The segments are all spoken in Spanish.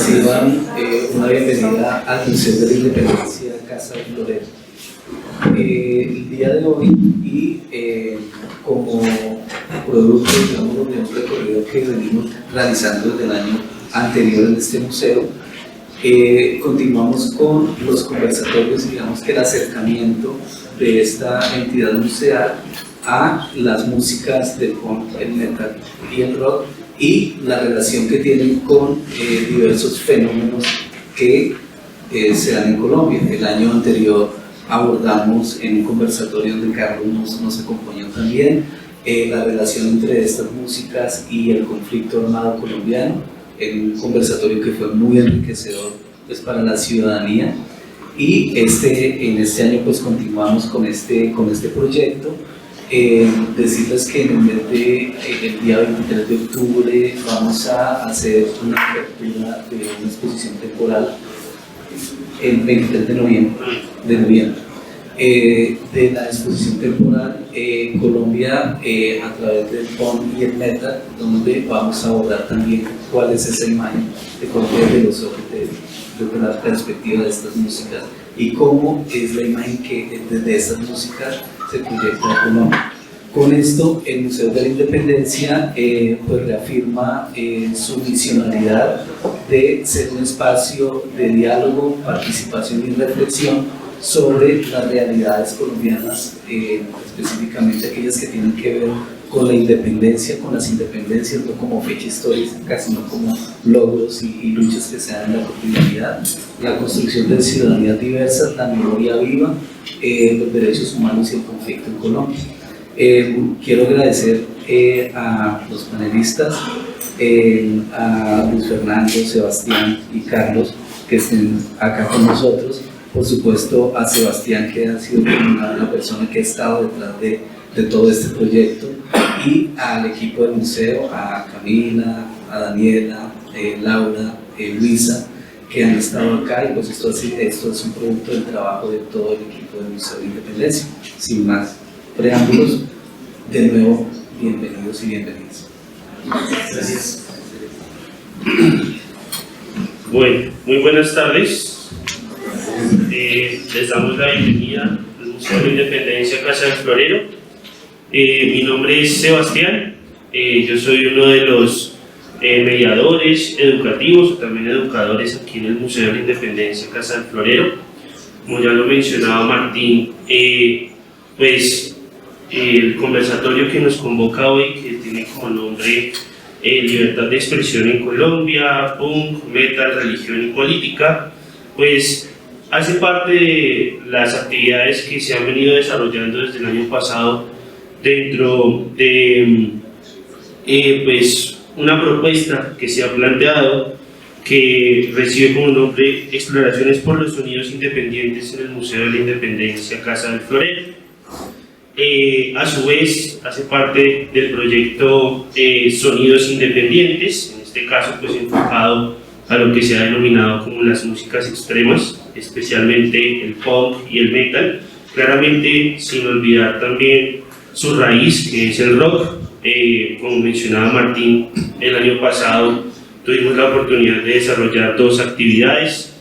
reciban una bienvenida al Museo de la Independencia Casa del Florero. El día de hoy y como producto, digamos, de un recorrido que venimos realizando desde el año anterior en este museo, continuamos con los conversatorios, digamos que el acercamiento de esta entidad museal a las músicas del punk, el metal y el rock, y la relación que tienen con diversos fenómenos que se dan en Colombia. El año anterior abordamos en un conversatorio donde Carlos nos acompañó también la relación entre estas músicas y el conflicto armado colombiano, en un conversatorio que fue muy enriquecedor pues, para la ciudadanía. Y en este año pues continuamos con este proyecto. Decirles que en el mes el día 23 de octubre vamos a hacer una apertura de una exposición temporal el 23 de noviembre, de la exposición temporal Colombia a través del punk y el metal, donde vamos a abordar también cuál es esa imagen de Colombia de los ojos de la perspectiva de estas músicas y cómo es la imagen que desde estas músicas se proyecta a Colombia. Con esto, el Museo de la Independencia pues reafirma su misionalidad de ser un espacio de diálogo, participación y reflexión sobre las realidades colombianas, específicamente aquellas que tienen que ver con la independencia, con las independencias, no como fecha histórica, sino como logros y luchas que se dan en la cotidianidad, la construcción de ciudadanías diversas, la memoria viva, los derechos humanos y el conflicto en Colombia. Quiero agradecer a los panelistas, a Luis Fernando, Sebastián y Carlos, que estén acá con nosotros. Por supuesto a Sebastián, que ha sido la persona que ha estado detrás de todo este proyecto, y al equipo del museo, a Camila, a Daniela, Laura, Luisa, que han estado acá, y pues esto es un producto del trabajo de todo el equipo del Museo de Independencia. Sin más preámbulos, de nuevo, bienvenidos y bienvenidas. Gracias. Bueno, muy buenas tardes. Les damos la bienvenida al Museo de la Independencia Casa del Florero. Mi nombre es Sebastián, yo soy uno de los mediadores educativos o también educadores aquí en el Museo de la Independencia Casa del Florero. Como ya lo mencionaba Martín, pues el conversatorio que nos convoca hoy, que tiene como nombre Libertad de Expresión en Colombia, Punk, Metal, Religión y Política, pues hace parte de las actividades que se han venido desarrollando desde el año pasado dentro de pues una propuesta que se ha planteado que recibe como nombre Exploraciones por los Sonidos Independientes en el Museo de la Independencia Casa del Florero. A su vez hace parte del proyecto Sonidos Independientes, en este caso pues enfocado a lo que se ha denominado como las músicas extremas, especialmente el punk y el metal, claramente sin olvidar también su raíz, que es el rock. Como mencionaba Martín, el año pasado tuvimos la oportunidad de desarrollar dos actividades.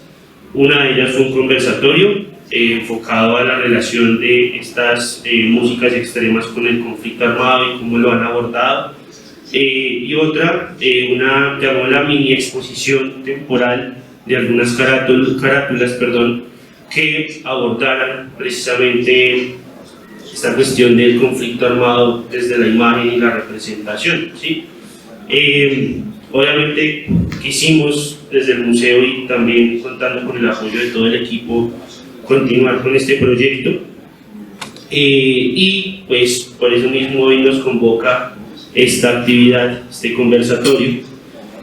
Una de ellas fue un conversatorio enfocado a la relación de estas músicas extremas con el conflicto armado y cómo lo han abordado. Y otra, una mini exposición temporal de algunas carátulas, que abordaran precisamente esta cuestión del conflicto armado desde la imagen y la representación, ¿sí? Obviamente quisimos desde el museo y también contando con el apoyo de todo el equipo continuar con este proyecto, y pues por eso mismo hoy nos convoca esta actividad, este conversatorio,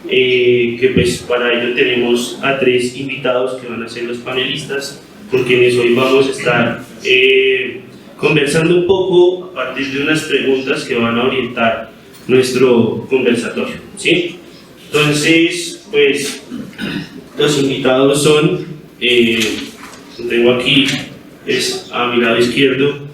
que pues para ello tenemos a tres invitados que van a ser los panelistas, con quienes hoy vamos a estar conversando un poco a partir de unas preguntas que van a orientar nuestro conversatorio, ¿sí? Entonces, pues los invitados son, tengo aquí, es a mi lado izquierdo,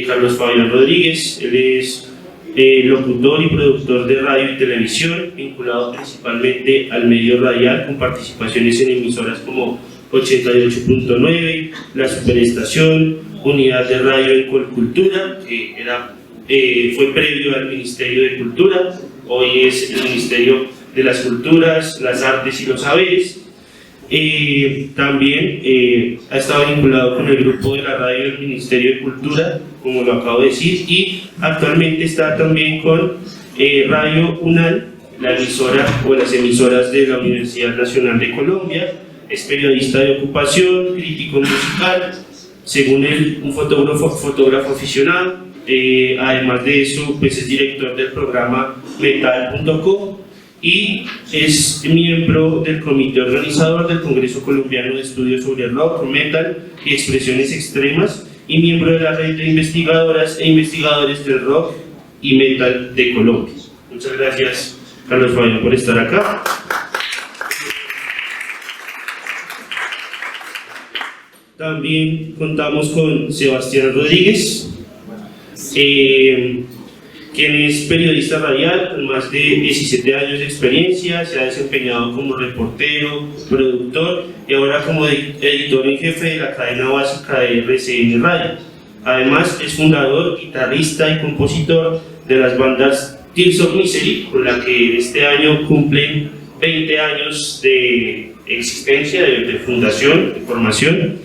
Carlos Fabián Rodríguez. Él es locutor y productor de radio y televisión, vinculado principalmente al medio radial, con participaciones en emisoras como 88.9, La Superestación, Unidad de Radio en Colcultura, que fue previo al Ministerio de Cultura, hoy es el Ministerio de las Culturas, las Artes y los Saberes. También ha estado vinculado con el grupo de la radio del Ministerio de Cultura, como lo acabo de decir, y actualmente está también con Radio UNAL, la emisora o las emisoras de la Universidad Nacional de Colombia. Es periodista de ocupación, crítico musical, según él, un fotógrafo aficionado. Además de eso, pues es director del programa Metal.co y es miembro del comité organizador del Congreso Colombiano de Estudios sobre Rock, Metal y Expresiones Extremas y miembro de la red de investigadoras e investigadores del rock y metal de Colombia. Muchas gracias, Carlos Fabián, por estar acá. También contamos con Sebastián Rodríguez, quien es periodista radial con más de 17 años de experiencia, se ha desempeñado como reportero, productor y ahora como editor en jefe de la cadena básica de RCN Radio. Además es fundador, guitarrista y compositor de las bandas Tears of Misery, con la que este año cumplen 20 años de existencia, de fundación, de formación,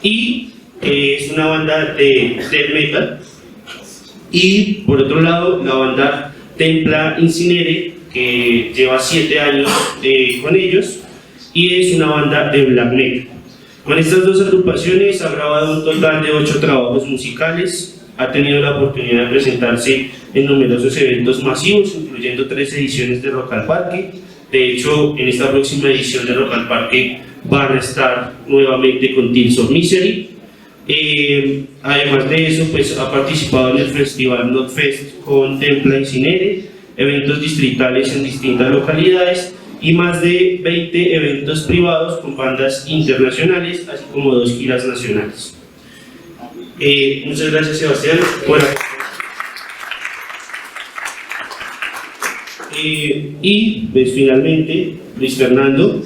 y es una banda de death metal. Y por otro lado, la banda Templa Incinere, que lleva 7 años con ellos, y es una banda de black metal. Con estas dos agrupaciones ha grabado un total de 8 trabajos musicales, ha tenido la oportunidad de presentarse en numerosos eventos masivos, incluyendo 3 ediciones de Rock al Parque. De hecho, en esta próxima edición de Rock al Parque van a estar nuevamente con Tears of Misery. Además de eso, pues ha participado en el festival Notfest con Templa Incinere, eventos distritales en distintas localidades y más de 20 eventos privados con bandas internacionales, así como 2 giras nacionales. Muchas gracias, Sebastián. Y pues finalmente, Luis Fernando,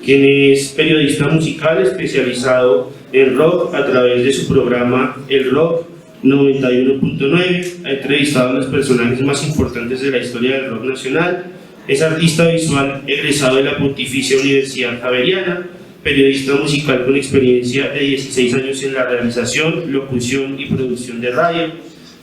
quien es periodista musical especializado en rock a través de su programa El Rock 91.9, ha entrevistado a los personajes más importantes de la historia del rock nacional, es artista visual egresado de la Pontificia Universidad Javeriana, periodista musical con experiencia de 16 años en la realización, locución y producción de radio,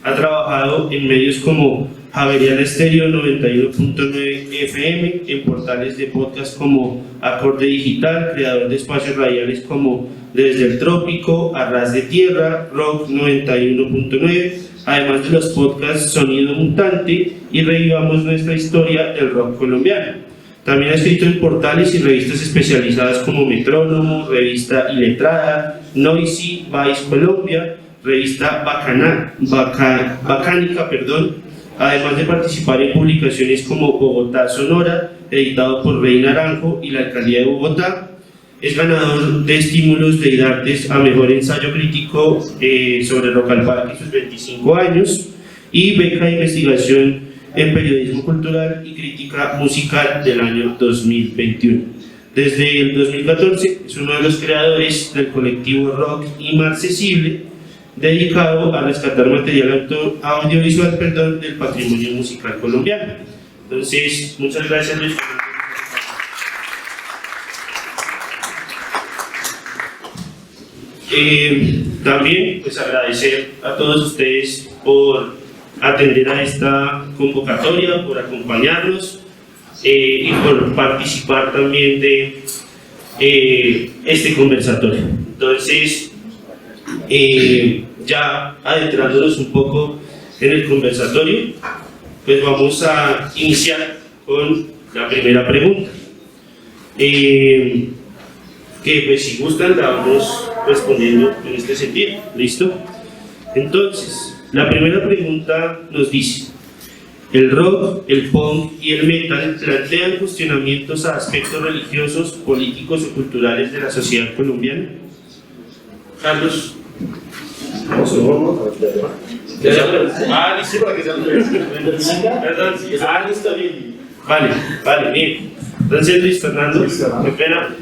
ha trabajado en medios como Javeriana Estéreo 91.9 FM, en portales de podcast como Acorde Digital, creador de espacios radiales como Desde el Trópico, Arras de Tierra, Rock 91.9, además de los podcasts Sonido Mutante y Revivamos Nuestra Historia del Rock Colombiano. También ha escrito en portales y revistas especializadas como Metrónomo, Revista Iletrada, Noisy, Vice Colombia, Revista Bacánica, además de participar en publicaciones como Bogotá Sonora, editado por Rey Naranjo y la Alcaldía de Bogotá. Es ganador de estímulos de IDARTES a Mejor Ensayo Crítico sobre Rock al Parque en sus 25 años y beca de investigación en Periodismo Cultural y Crítica Musical del año 2021. Desde el 2014 es uno de los creadores del colectivo Rock Inmarcesible, dedicado a rescatar material audiovisual del patrimonio musical colombiano. Entonces, muchas gracias, Luis. También pues agradecer a todos ustedes por atender a esta convocatoria, por acompañarnos y por participar también de este conversatorio. Entonces, ya adentrándonos un poco en el conversatorio, pues vamos a iniciar con la primera pregunta, que pues si gustan la vamos respondiendo en este sentido. ¿Listo? Entonces, la primera pregunta nos dice: ¿el rock, el punk y el metal plantean cuestionamientos a aspectos religiosos, políticos o culturales de la sociedad colombiana? Carlos. Ah, listo, para que sean perdón, está bien. Vale, bien. Entonces, Luis Fernando, qué pena.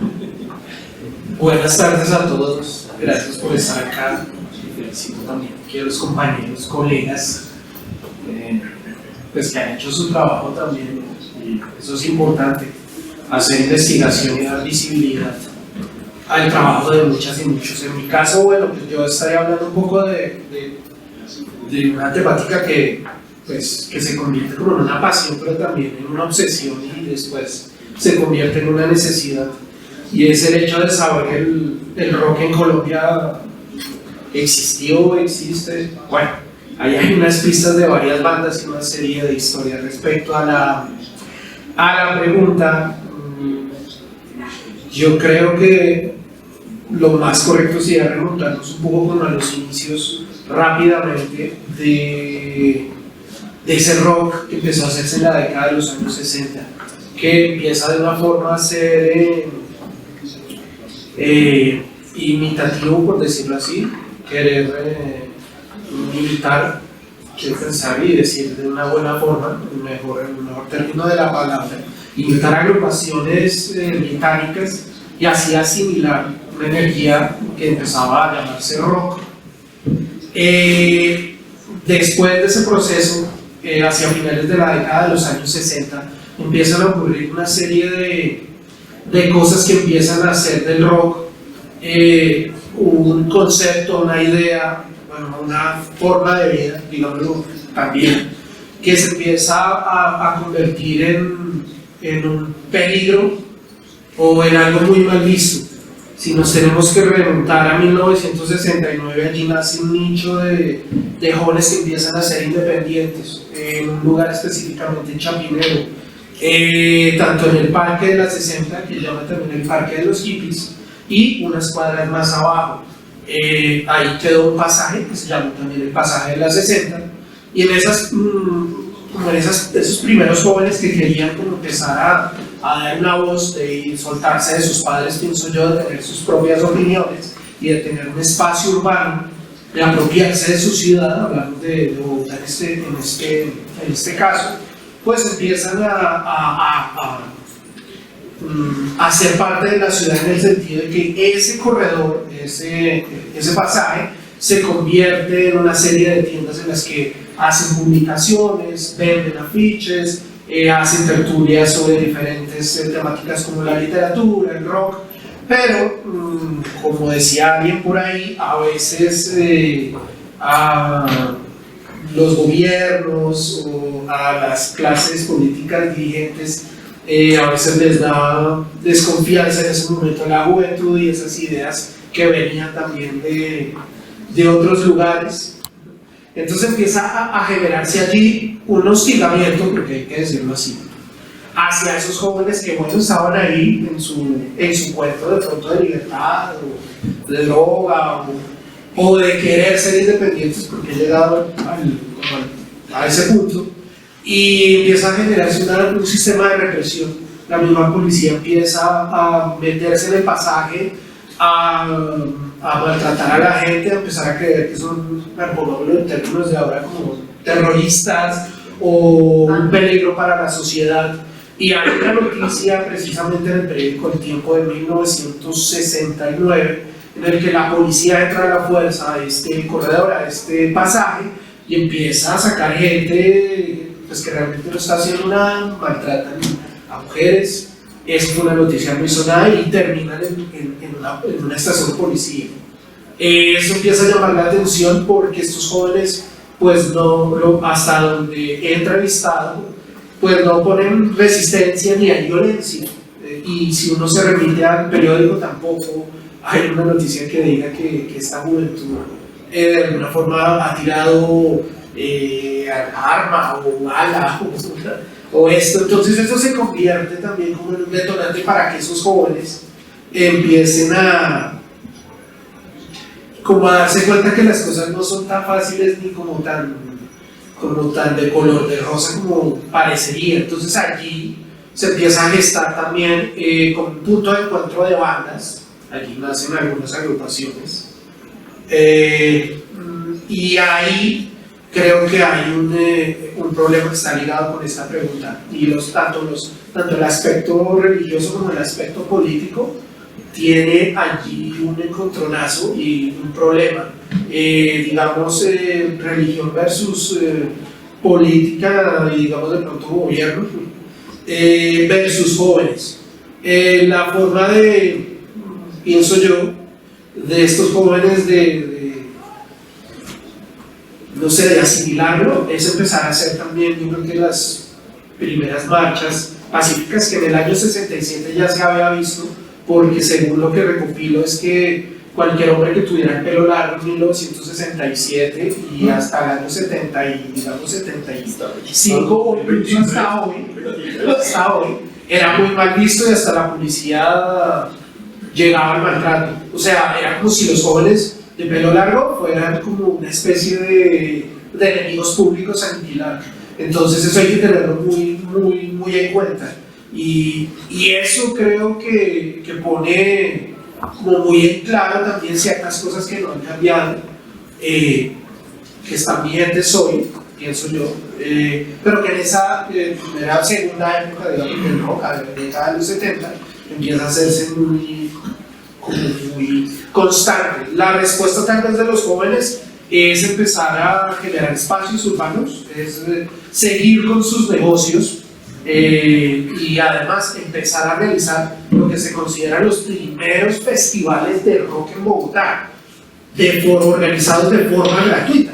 Buenas tardes a todos, gracias por estar acá. Felicito también aquí a los compañeros, colegas, pues que han hecho su trabajo también, y eso es importante, hacer investigación y dar visibilidad al trabajo de muchas y muchos. En mi caso, bueno, pues yo estaré hablando un poco de una temática pues, que se convierte como en una pasión, pero también en una obsesión y después se convierte en una necesidad. Y es el hecho de saber que el rock en Colombia existió, existe. Bueno, ahí hay unas pistas de varias bandas y una serie de historias. Respecto a la pregunta, yo creo que lo más correcto sería remontarnos un poco como a los inicios rápidamente de ese rock que empezó a hacerse en la década de los años 60, que empieza de una forma a ser imitativo, por decirlo así, querer imitar, quiero pensar y decir de una buena forma, el mejor término de la palabra, imitar agrupaciones británicas y así asimilar una energía que empezaba a llamarse rock. Después de ese proceso, hacia finales de la década de los años 60, empiezan a ocurrir una serie de cosas que empiezan a hacer del rock un concepto, una idea, bueno, una forma de vida, digámoslo también, que se empieza a convertir en un peligro o en algo muy mal visto. Si nos tenemos que remontar a 1969, allí nace un nicho de jóvenes que empiezan a ser independientes, en un lugar específicamente en Chapinero, tanto en el Parque de la 60, que llama también el Parque de los Hippies, y unas cuadras más abajo. Ahí quedó un pasaje que se llama también el Pasaje de la 60, y en esos primeros jóvenes que querían como empezar a dar una voz, de soltarse de sus padres, pienso yo, de tener sus propias opiniones y de tener un espacio urbano, de apropiarse de su ciudad, hablando de Bogotá en este caso, pues empiezan a ser parte de la ciudad en el sentido de que ese corredor, ese pasaje, se convierte en una serie de tiendas en las que hacen publicaciones, venden afiches, hacen tertulias sobre diferentes temáticas como la literatura, el rock, pero como decía alguien por ahí, a veces a los gobiernos o a las clases políticas dirigentes a veces les da desconfianza en ese momento a la juventud y esas ideas que venían también de otros lugares. Entonces empieza a generarse allí un hostigamiento, porque hay que decirlo así, hacia esos jóvenes que bueno, estaban ahí en su cuento de pronto de libertad o de droga o de querer ser independientes, porque he llegado a ese punto, y empieza a generarse un sistema de represión. La misma policía empieza a meterse en el pasaje, a maltratar a la gente, a empezar a creer que son, pongámoslo en términos de ahora, como terroristas o un peligro para la sociedad. Y hay una noticia precisamente en el periódico El Tiempo de 1969 en el que la policía entra a la fuerza a este corredor, a este pasaje, y empieza a sacar gente pues, que realmente no está haciendo nada, maltratan a mujeres. Esa fue una noticia muy sonada y terminan en una estación de policía. Eso empieza a llamar la atención porque estos jóvenes, pues hasta donde he entrevistado, pues no ponen resistencia ni hay violencia. Y si uno se remite al periódico, tampoco hay una noticia que diga que esta juventud de alguna forma ha tirado arma o bala o esto. Entonces eso se convierte también como en un detonante para que esos jóvenes empiecen a darse cuenta que las cosas no son tan fáciles ni como tan de color de rosa como parecería. Entonces allí se empieza a gestar también con un punto de encuentro de bandas. Allí nacen algunas agrupaciones y ahí creo que hay un problema que está ligado con esta pregunta, y tanto el aspecto religioso como el aspecto político tiene allí un encontronazo y un problema. Digamos, religión versus política, y digamos de pronto gobierno, versus jóvenes. La forma de, pienso yo, de estos jóvenes no sé, de asimilarlo, es empezar a hacer también, yo creo que las primeras marchas pacíficas que en el año 67 ya se había visto, porque según lo que recopilo es que cualquier hombre que tuviera el pelo largo en 1967 y hasta el año 70 y digamos 75 o incluso hasta hoy, era muy mal visto, y hasta la policía llegaba al maltrato. O sea, era como si los jóvenes de pelo largo fueran como una especie de enemigos públicos a aniquilar. Entonces eso hay que tenerlo muy en cuenta. Y eso creo que pone como muy en claro también ciertas cosas que no han cambiado, que están vigentes hoy, pienso yo, pero que en esa segunda época, digamos, del rock, a la década de los 70, empieza a hacerse muy constante. La respuesta tal vez de los jóvenes es empezar a generar espacios urbanos, es seguir con sus negocios, y además empezar a realizar lo que se consideran los primeros festivales de rock en Bogotá, organizados de forma gratuita.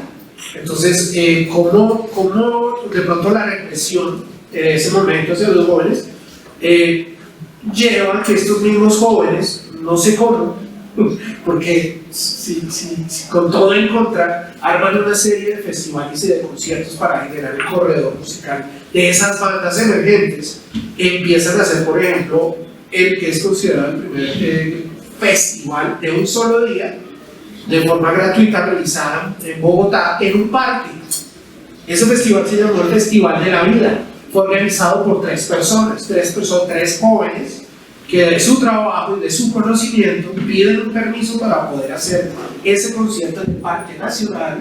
Entonces, ¿cómo de pronto la represión en ese momento hacia los jóvenes lleva a que estos mismos jóvenes, no sé cómo, porque si con todo en contra, arman una serie de festivales y de conciertos para generar el corredor musical de esas bandas emergentes, empiezan a hacer, por ejemplo, el que es considerado el primer festival de un solo día, de forma gratuita, realizada en Bogotá, en un parque. Ese festival se llamó el Festival de la Vida. Fue organizado por tres jóvenes, que de su trabajo y de su conocimiento piden un permiso para poder hacer ese concierto en el Parque Nacional,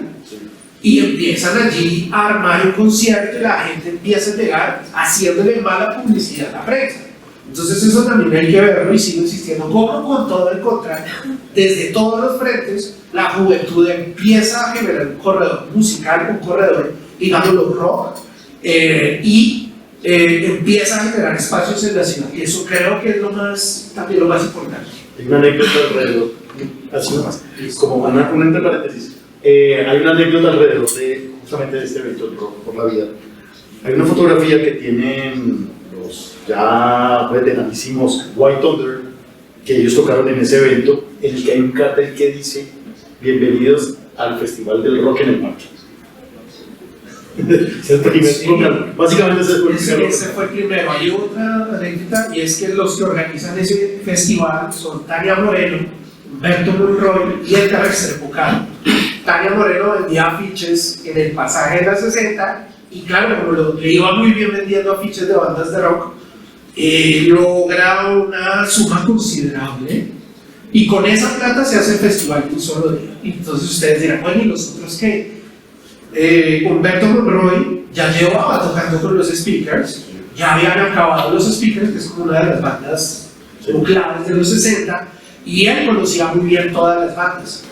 y empiezan allí a armar un concierto y la gente empieza a llegar haciéndole mala publicidad a la prensa. Entonces eso también hay que verlo, y sigo insistiendo, como con todo el contrario, desde todos los frentes, la juventud empieza a generar un corredor musical, un corredor, digámoslo, rock, y empieza a generar espacios en la ciudad, y eso creo que es también lo más importante. Hay una anécdota alrededor, así nomás, como un entre paréntesis, hay una anécdota alrededor justamente de este evento, el Rock por la Vida. Hay una fotografía que tienen los ya veteranísimos White Thunder, que ellos tocaron en ese evento, en el que hay un cartel que dice: bienvenidos al Festival del Rock en el Marco. Ese básicamente ese fue el primero. Hay otra anécdota, y es que los que organizan ese festival son Tania Moreno, Humberto Monroy y Edgar Restrepo Caro. Tania Moreno vendía afiches en el pasaje de la 60, y claro, como le iba muy bien vendiendo afiches de bandas de rock, logra una suma considerable, y con esa plata se hace el festival de un solo día. Entonces ustedes dirán, bueno, ¿y los otros qué? Humberto Monroy ya llevaba tocando con los Speakers, ya habían acabado los Speakers, que es como una de las bandas claves de los 60, y él conocía muy bien todas las bandas.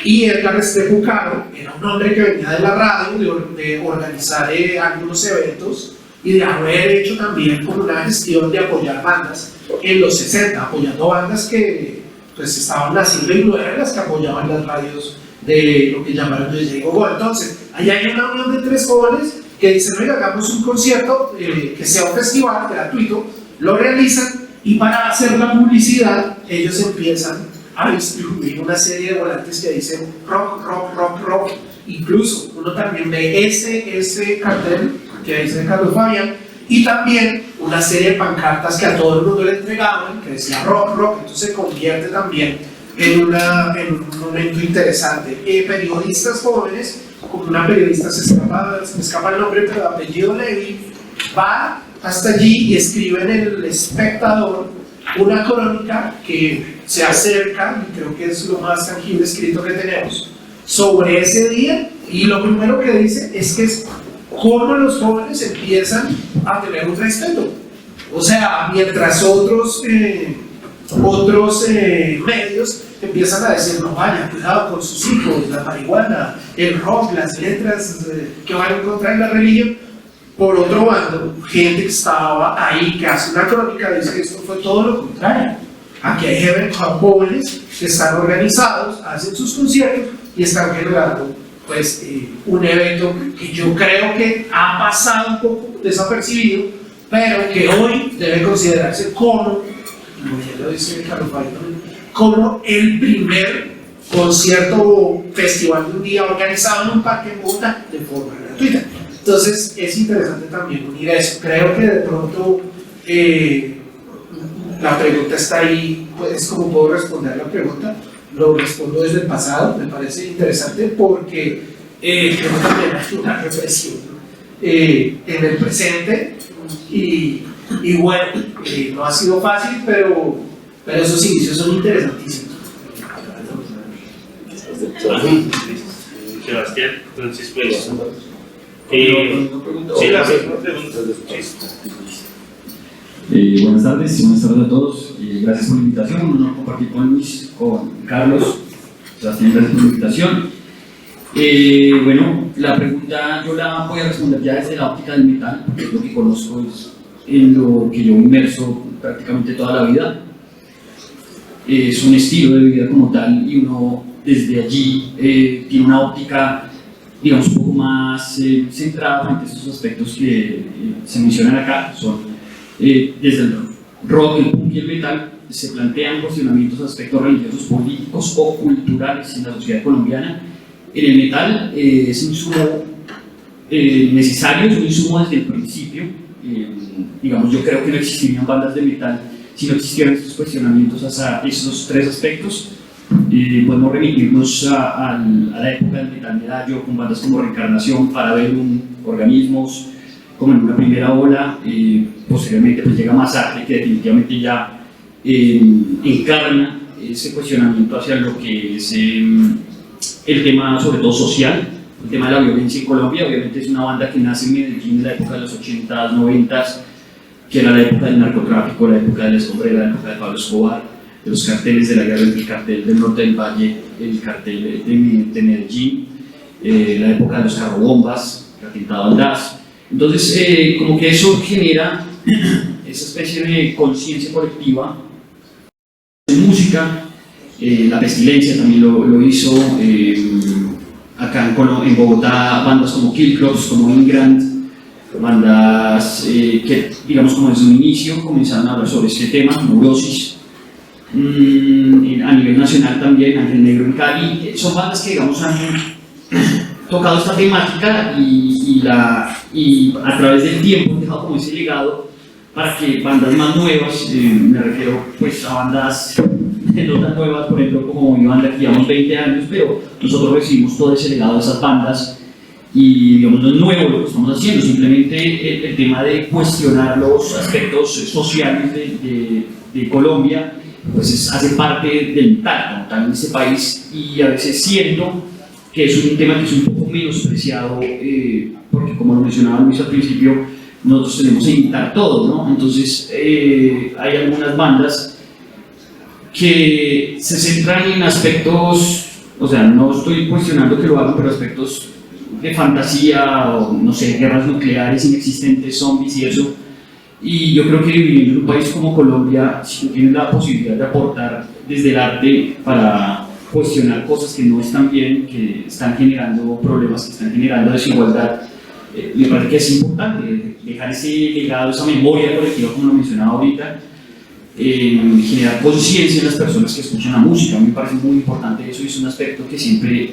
Y Edgar Restrepo Caro era un hombre que venía de la radio, de organizar algunos eventos, y de haber hecho también como una gestión de apoyar bandas en los 60, apoyando bandas que pues estaban naciendo y no eran las que apoyaban las radios de lo que llamaron de Go. Entonces, ahí hay una unión de tres jóvenes que dicen: oiga, hagamos un concierto que sea un festival gratuito, lo realizan, y para hacer la publicidad ellos empiezan a distribuir una serie de volantes que dicen rock, rock, rock, rock. Incluso uno también ve ese cartel que dice Carlos Fabián, y también una serie de pancartas que a todo el mundo le entregaban, que decía rock, rock. Entonces se convierte también en un momento interesante. Periodistas jóvenes, como una periodista, se me escapa el nombre, pero de apellido Levy, va hasta allí y escribe en El Espectador una crónica que se acerca, y creo que es lo más tangible escrito que tenemos, sobre ese día Y lo primero que dice es que es cómo los jóvenes empiezan a tener un respeto. O sea, mientras otros medios empiezan a decir, no vaya, cuidado con sus hijos, la marihuana, el rock, las letras que van a encontrar en la religión. Por otro bando, gente que estaba ahí, que hace una crónica, dice que esto fue todo lo contrario. Aquí hay jóvenes que están organizados, hacen sus conciertos y están generando pues, un evento que yo creo que ha pasado un poco desapercibido, pero que hoy debe considerarse como ya lo dice Carlos Fabio, como el primer concierto festival de un día organizado en un parque en Bogotá de forma gratuita. Entonces es interesante también unir eso. Creo que de pronto la pregunta está ahí, pues como puedo responder la pregunta, lo respondo desde el pasado, me parece interesante porque creo que también hay una represión en el presente y bueno, no ha sido fácil, pero esos inicios son interesantísimos. Sebastián, entonces pues... Sí, la misma pregunta. Buenas tardes a todos. Gracias por la invitación. Un honor compartir con Luis, con Carlos. Sebastián, gracias por la invitación. Bueno, la pregunta yo la voy a responder ya desde la óptica del metal, porque es lo que conozco, es en lo que yo inmerso prácticamente toda la vida. Es un estilo de vida como tal y uno desde allí tiene una óptica, digamos, un poco más centrada frente a estos aspectos que se mencionan acá. Son desde el rock, el punk y el metal, se plantean cuestionamientos de aspectos religiosos, políticos o culturales en la sociedad colombiana. En el metal es un insumo necesario, es un insumo desde el principio. Digamos, yo creo que no existirían bandas de metal si no existieran estos cuestionamientos hacia esos tres aspectos. Podemos remitirnos a la época del metal medallo con bandas como Reencarnación, Parabellum, Organismos, como en una primera ola. Posteriormente pues llega Masacre, que definitivamente ya encarna ese cuestionamiento hacia lo que es el tema sobre todo social, el tema de la violencia en Colombia. Obviamente es una banda que nace en Medellín en la época de los 80s, 90s, que era la época del narcotráfico, la época de la escombrera, la época de Pablo Escobar, de los carteles de la guerra entre el cartel del norte del Valle, el cartel de Medellín, la época de los carrobombas, el atentado al DAS. Entonces, como que eso genera esa especie de conciencia colectiva en música. La Pestilencia también lo hizo, acá en Bogotá, bandas como Kill Clubs, como Ingrand, bandas que, digamos, como desde un inicio comenzaron a hablar sobre este tema, Neurosis. A nivel nacional también, Ángel Negro en Cali, son bandas que, digamos, han tocado esta temática y a través del tiempo han dejado como ese legado para que bandas más nuevas, me refiero pues a bandas no tan nuevas, por ejemplo como mi banda que llevamos 20 años, pero nosotros recibimos todo ese legado de esas bandas y, digamos, no es nuevo lo que estamos haciendo, simplemente el tema de cuestionar los aspectos sociales de Colombia pues hace parte del metal como tal en este país, y a veces siento que es un tema que es un poco menospreciado, porque como lo mencionaba Luis al principio, nosotros tenemos que imitar todo, ¿no? Entonces hay algunas bandas que se centran en aspectos, o sea, no estoy cuestionando que lo hagan, pero aspectos de fantasía o, no sé, guerras nucleares inexistentes, zombies y eso. Y yo creo que viviendo en un país como Colombia, si tú tienes la posibilidad de aportar desde el arte para cuestionar cosas que no están bien, que están generando problemas, que están generando desigualdad, me parece que es importante dejar ese legado, esa memoria colectiva, como lo mencionaba ahorita, generar conciencia en las personas que escuchan la música. A mí me parece muy importante eso, y es un aspecto que siempre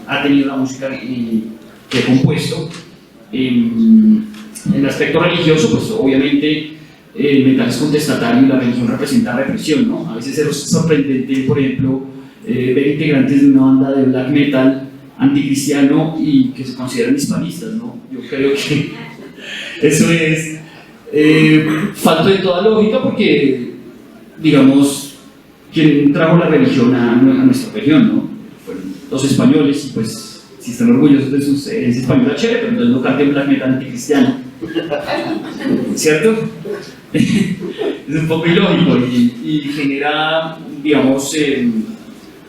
ha tenido la música que he compuesto. En el aspecto religioso, pues obviamente el metal es contestatario y la religión representa represión, ¿no? A veces es sorprendente, por ejemplo, ver integrantes de una banda de black metal anticristiano y que se consideran hispanistas, ¿no? Yo creo que eso es falto de toda lógica, porque, digamos, quien trajo la religión a nuestra región, ¿no? Fueron los españoles, y pues si están orgullosos de sus herencias españolas, chévere, pero entonces no canten black metal anticristiano, ¿cierto? Es un poco ilógico y genera, digamos,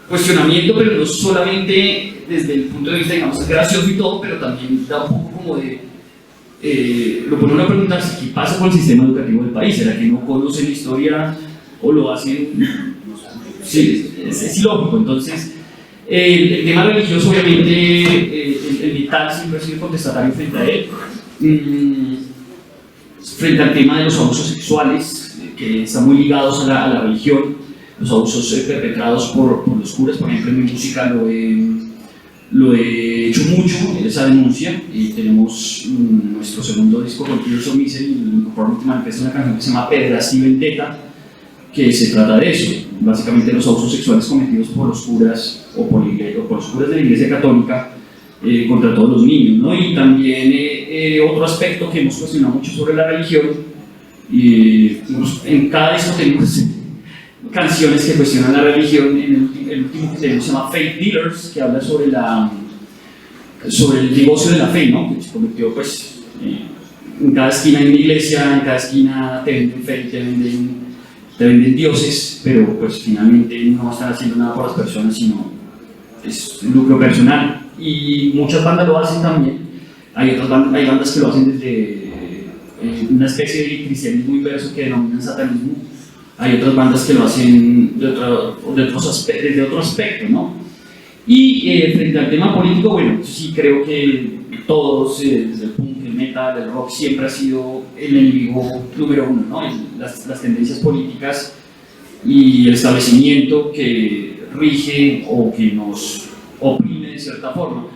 cuestionamiento, pero no solamente desde el punto de vista, digamos, gracioso y todo, pero también da un poco como de, lo pone uno a preguntarse qué pasa con el sistema educativo del país. ¿Será que no conocen historia o lo hacen? Sí, es ilógico. Entonces, el tema religioso, obviamente, el metal siempre ha sido contestatario frente a él. Frente al tema de los abusos sexuales, que están muy ligados a la religión, los abusos perpetrados por los curas. Por ejemplo, en mi música lo he hecho mucho, esa denuncia, y tenemos nuestro segundo disco con Tears of Misery, y incorporamos una canción que se llama Pederastia y Vendetta, que se trata de eso, básicamente los abusos sexuales cometidos por los curas o por los curas de la Iglesia Católica contra todos los niños, ¿no? Y también otro aspecto que hemos cuestionado mucho sobre la religión, en cada disco tenemos canciones que cuestionan la religión. El último que tenemos se llama Faith Dealers, que habla sobre el negocio de la fe, ¿no? Que se convirtió, pues, en cada esquina hay una iglesia, en cada esquina te venden fe, te venden dioses, pero pues finalmente no están haciendo nada por las personas, sino es lucro personal. Y muchas bandas lo hacen también. Hay bandas que lo hacen desde una especie de cristianismo inverso que denominan satanismo. Hay otras bandas que lo hacen desde otro aspecto, ¿no? Y frente al tema político, bueno, sí creo que todos, desde el punk, el metal, el rock, siempre ha sido el enemigo número uno, ¿no? Las tendencias políticas y el establecimiento que rige o que nos oprime de cierta forma.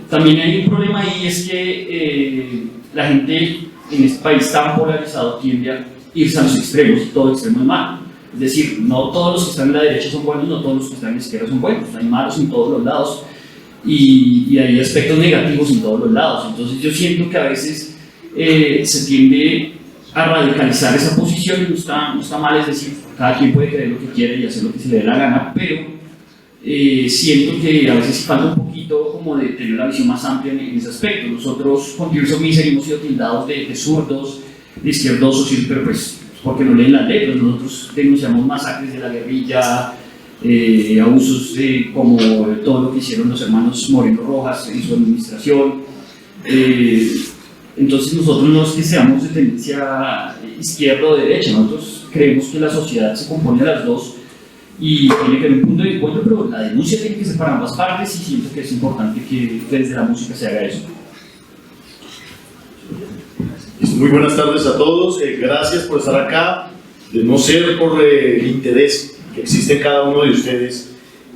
También hay un problema ahí, es que la gente en este país tan polarizado tiende a irse a los extremos, y todo extremo es malo. Es decir, no todos los que están en la derecha son buenos, no todos los que están en la izquierda son buenos, hay malos en todos los lados y hay aspectos negativos en todos los lados. Entonces yo siento que a veces se tiende a radicalizar esa posición, y no está mal, es decir, cada quien puede creer lo que quiere y hacer lo que se le dé la gana, pero siento que a veces falta un poquito como de tener la visión más amplia en ese aspecto. Nosotros con Tears of Misery hemos sido tildados de zurdos, de izquierdosos, pero pues porque no leen las letras. Nosotros denunciamos masacres de la guerrilla, abusos como todo lo que hicieron los hermanos Moreno Rojas en su administración. Entonces nosotros no es que seamos de tendencia izquierda o derecha, nosotros creemos que la sociedad se compone de las dos y tiene que haber un punto de encuentro, pero la denuncia tiene que ser para ambas partes, y siento que es importante que desde la música se haga eso. Muy buenas tardes a todos, gracias por estar acá, de no ser por el interés que existe en cada uno de ustedes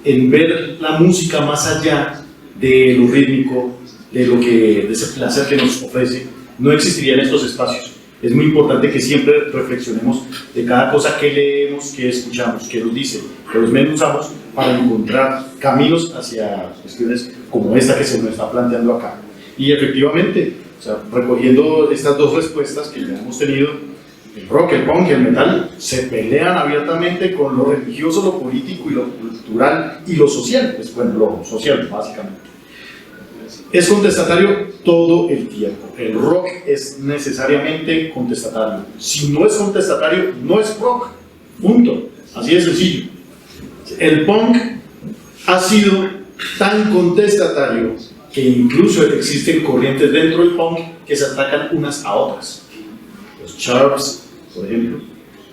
en ver la música más allá de lo rítmico, de ese placer que nos ofrece, no existirían estos espacios. Es muy importante que siempre reflexionemos de cada cosa que leemos, que escuchamos, que nos dicen, que los medios usamos para encontrar caminos hacia cuestiones como esta que se nos está planteando acá. Y efectivamente, o sea, recogiendo estas dos respuestas que ya hemos tenido, el rock, el punk y el metal se pelean abiertamente con lo religioso, lo político y lo cultural y lo social, pues, bueno, lo social básicamente. Es contestatario todo el tiempo. El rock es necesariamente contestatario. Si no es contestatario, no es rock. Punto. Así de sencillo. El punk ha sido tan contestatario que incluso existen corrientes dentro del punk que se atacan unas a otras. Los Sharps, por ejemplo,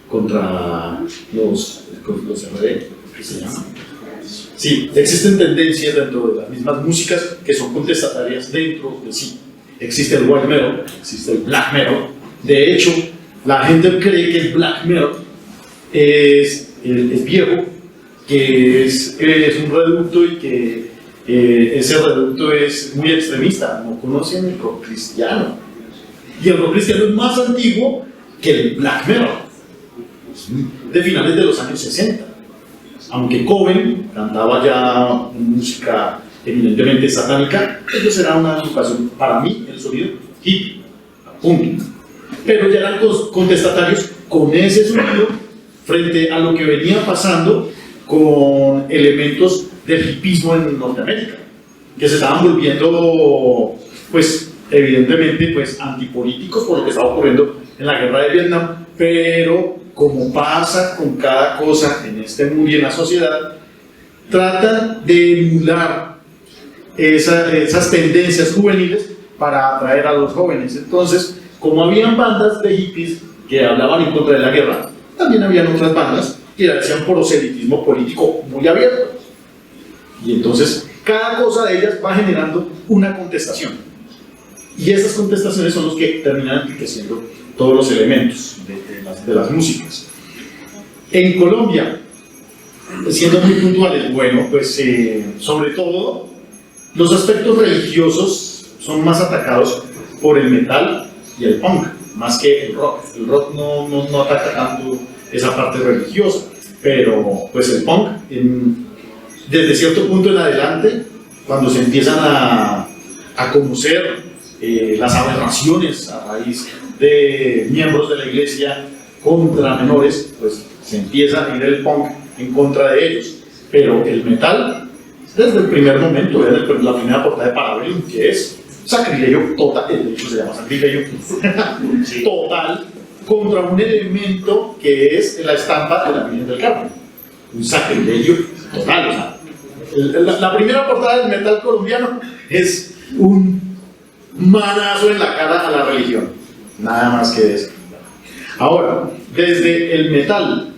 contra los RD, ¿qué se llama? Sí, existen tendencias dentro de las mismas músicas que son contestatarias dentro de sí. Existe el white metal, existe el black metal. De hecho, la gente cree que el black metal es viejo, que es un reducto y que ese reducto es muy extremista. No conocen el rock cristiano. Y el rock cristiano es más antiguo que el black metal, de finales de los años 60. Aunque Coven cantaba ya música evidentemente satánica, eso será una agrupación, para mí, el sonido hippie, punto. Pero ya eran contestatarios con ese sonido frente a lo que venía pasando con elementos del hipismo en Norteamérica, que se estaban volviendo, pues, evidentemente, pues, antipolíticos por lo que estaba ocurriendo en la guerra de Vietnam, pero como pasa con cada cosa en este mundo y en la sociedad, tratan de emular esas tendencias juveniles para atraer a los jóvenes. Entonces, como habían bandas de hippies que hablaban en contra de la guerra, también habían otras bandas que hacían proselitismo político muy abierto. Y entonces, cada cosa de ellas va generando una contestación. Y esas contestaciones son los que terminan enriqueciendo todos los elementos de las músicas. En Colombia, siendo muy puntuales, bueno, pues sobre todo los aspectos religiosos son más atacados por el metal y el punk, más que el rock. El rock no ataca tanto esa parte religiosa, pero pues el punk, desde cierto punto en adelante, cuando se empiezan a conocer las aberraciones a raíz de miembros de la iglesia contra menores, pues se empieza a ir el punk en contra de ellos. Pero el metal, desde el primer momento, desde la primera portada de Parabellum, que es sacrilegio total, de hecho se llama sacrilegio total, contra un elemento que es la estampa de la Virgen del Carmen. Un sacrilegio total. O sea, la primera portada del metal colombiano es un manazo en la cara a la religión, nada más que eso. Ahora, desde el metal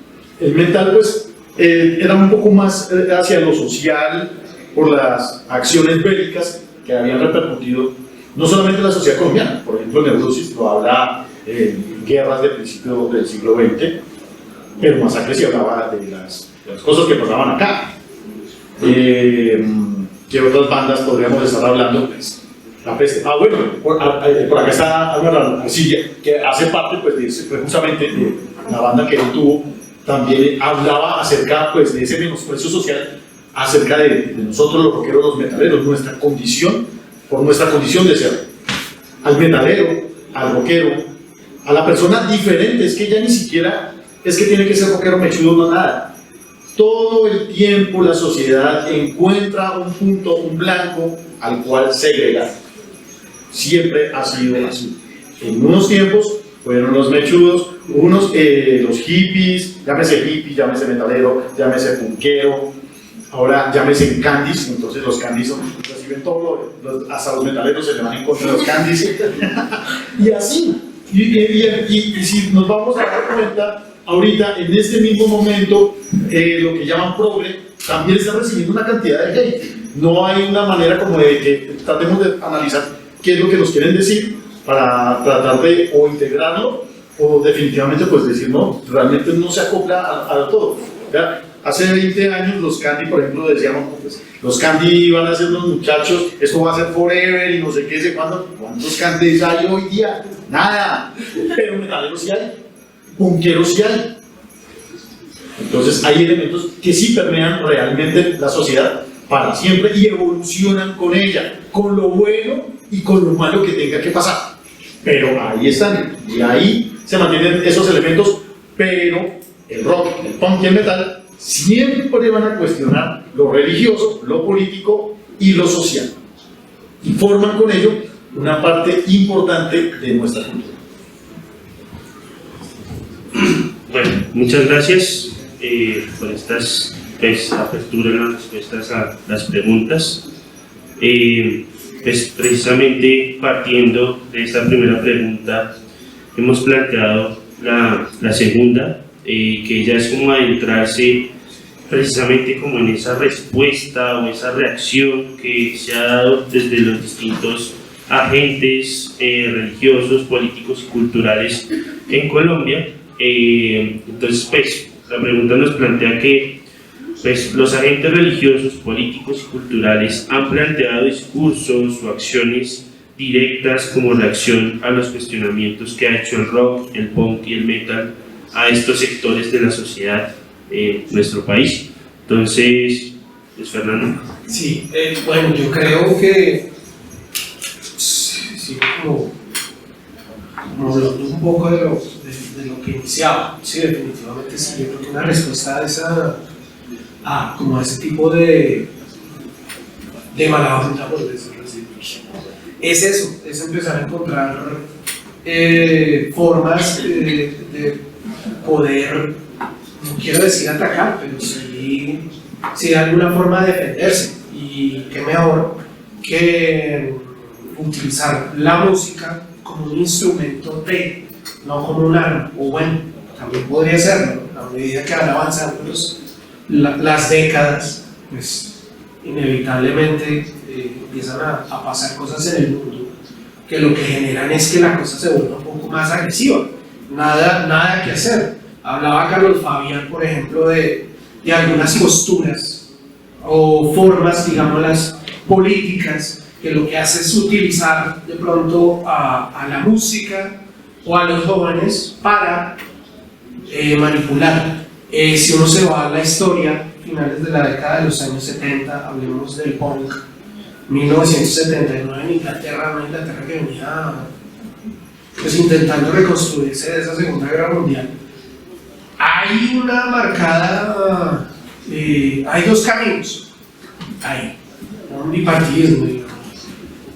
pues era un poco más hacia lo social por las acciones bélicas que habían repercutido no solamente en la sociedad colombiana. Por ejemplo, Neurosis lo habla en guerras de principio del siglo XX, pero Masacre sí hablaba de las cosas que pasaban acá. ¿Qué otras bandas podríamos estar hablando? Pues, la peste. Bueno, por acá está Álvaro Arcilla, que hace parte pues, justamente de la banda que él tuvo, también hablaba acerca pues, de ese menosprecio social, acerca de nosotros los rockeros, los metaleros, nuestra condición, por nuestra condición de ser. Al metalero, al rockero, a la persona diferente, es que ya ni siquiera es que tiene que ser rockero mechudo, no nada. Todo el tiempo la sociedad encuentra un punto, un blanco al cual segregar. Siempre ha sido así. En unos tiempos fueron los mechudos, los hippies, llámese metalero, llámese punkero, ahora llámese candies, entonces los candies reciben todo, hasta los metaleros se le van en contra de los candies. Y así. Y si nos vamos a dar cuenta, ahorita, en este mismo momento, lo que llaman progre, también está recibiendo una cantidad de hate. No hay una manera como de que tratemos de analizar qué es lo que nos quieren decir para tratar de o integrarlo o definitivamente pues decir no, realmente no se acopla a todo. ¿Ya? Hace 20 años los Candy, por ejemplo, decíamos pues, los Candy van a ser unos muchachos, esto va a ser forever y no sé qué, sé cuándo. ¿Cuántos Candy hay hoy día? Nada. Pero metaleros sí hay, punqueros sí hay. Entonces hay elementos que sí permean realmente la sociedad para siempre y evolucionan con ella, con lo bueno y con lo malo que tenga que pasar. Pero ahí están, y ahí se mantienen esos elementos, pero el rock, el punk y el metal siempre van a cuestionar lo religioso, lo político y lo social. Y forman con ello una parte importante de nuestra cultura. Bueno, muchas gracias por estas aperturas en las respuestas a las preguntas. Pues precisamente partiendo de esta primera pregunta, hemos planteado la segunda, que ya es como adentrarse precisamente como en esa respuesta o esa reacción que se ha dado desde los distintos agentes religiosos, políticos y culturales en Colombia. Entonces, pues, la pregunta nos plantea que pues, los agentes religiosos, políticos y culturales han planteado discursos o acciones directas como reacción a los cuestionamientos que ha hecho el rock, el punk y el metal a estos sectores de la sociedad en nuestro país. Entonces, pues, Fernando. Sí, bueno, yo creo que sí, como hablando un poco de lo que iniciaba, sí, definitivamente sí, yo creo que una respuesta a esa, como a ese tipo de de mala onda, por decirlo así. Es eso, es empezar a encontrar formas de poder, no quiero decir atacar, pero sí de alguna forma defenderse. Y qué mejor que utilizar la música como un instrumento no como un arma, o bueno, también podría serlo, a medida que van avanzando las décadas, pues inevitablemente empiezan a pasar cosas en el mundo que lo que generan es que la cosa se vuelva un poco más agresiva, nada que hacer. Hablaba Carlos Fabián, por ejemplo, de algunas posturas o formas, digámoslas, políticas, que lo que hace es utilizar de pronto a la música o a los jóvenes para manipular. Si uno se va a la historia, finales de la década de los años 70, hablemos del punk, 1979 en Inglaterra, una Inglaterra que venía pues intentando reconstruirse de esa Segunda Guerra Mundial. Hay una marcada, hay dos caminos, hay un bipartidismo, digamos.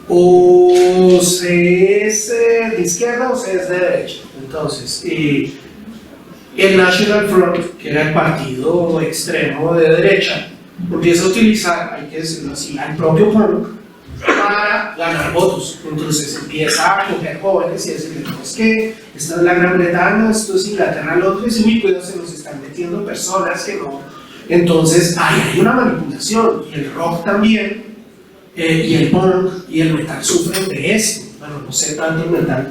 O se es de izquierda o se es de derecha. Entonces, el National Front, que era el partido extremo de derecha, empieza a utilizar, hay que decirlo así, al propio punk para ganar votos. Entonces empieza a coger jóvenes y decirles, no, es que esta es la Gran Bretaña, esto es Inglaterra, Londres, y muy cuidado, se nos están metiendo personas que no. Entonces hay una manipulación, y el rock también, y el punk y el metal sufren de esto. Bueno, no sé tanto el metal,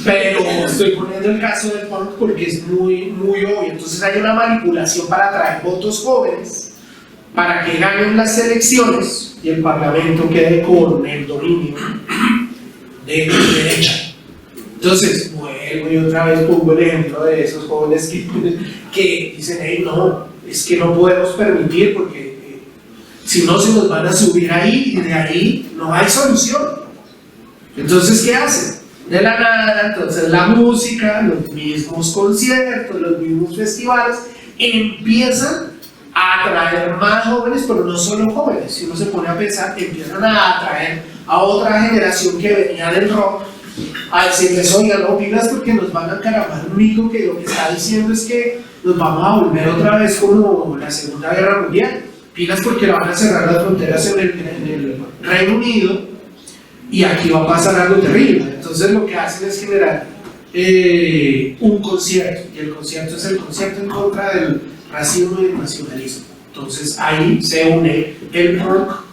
pero estoy poniendo el caso del punk porque es muy obvio. Entonces hay una manipulación para atraer votos jóvenes, para que ganen las elecciones y el parlamento quede con el dominio de derecha. Entonces, vuelvo y otra vez pongo el ejemplo de esos jóvenes que dicen, hey, no, es que no podemos permitir porque si no se nos van a subir ahí y de ahí no hay solución. Entonces, ¿qué hacen? De la nada, entonces la música, los mismos conciertos, los mismos festivales empiezan a atraer más jóvenes, pero no solo jóvenes. Si uno se pone a pensar, empiezan a atraer a otra generación que venía del rock a decirles, oiga, no pilas porque nos van a encaramar un mito que lo que está diciendo es que nos vamos a volver otra vez como la Segunda Guerra Mundial. Pilas porque van a cerrar las fronteras en el Reino Unido y aquí va a pasar algo terrible. Entonces lo que hacen es generar un concierto, y el concierto es el concierto en contra del racismo y el nacionalismo. Entonces ahí se une el rock,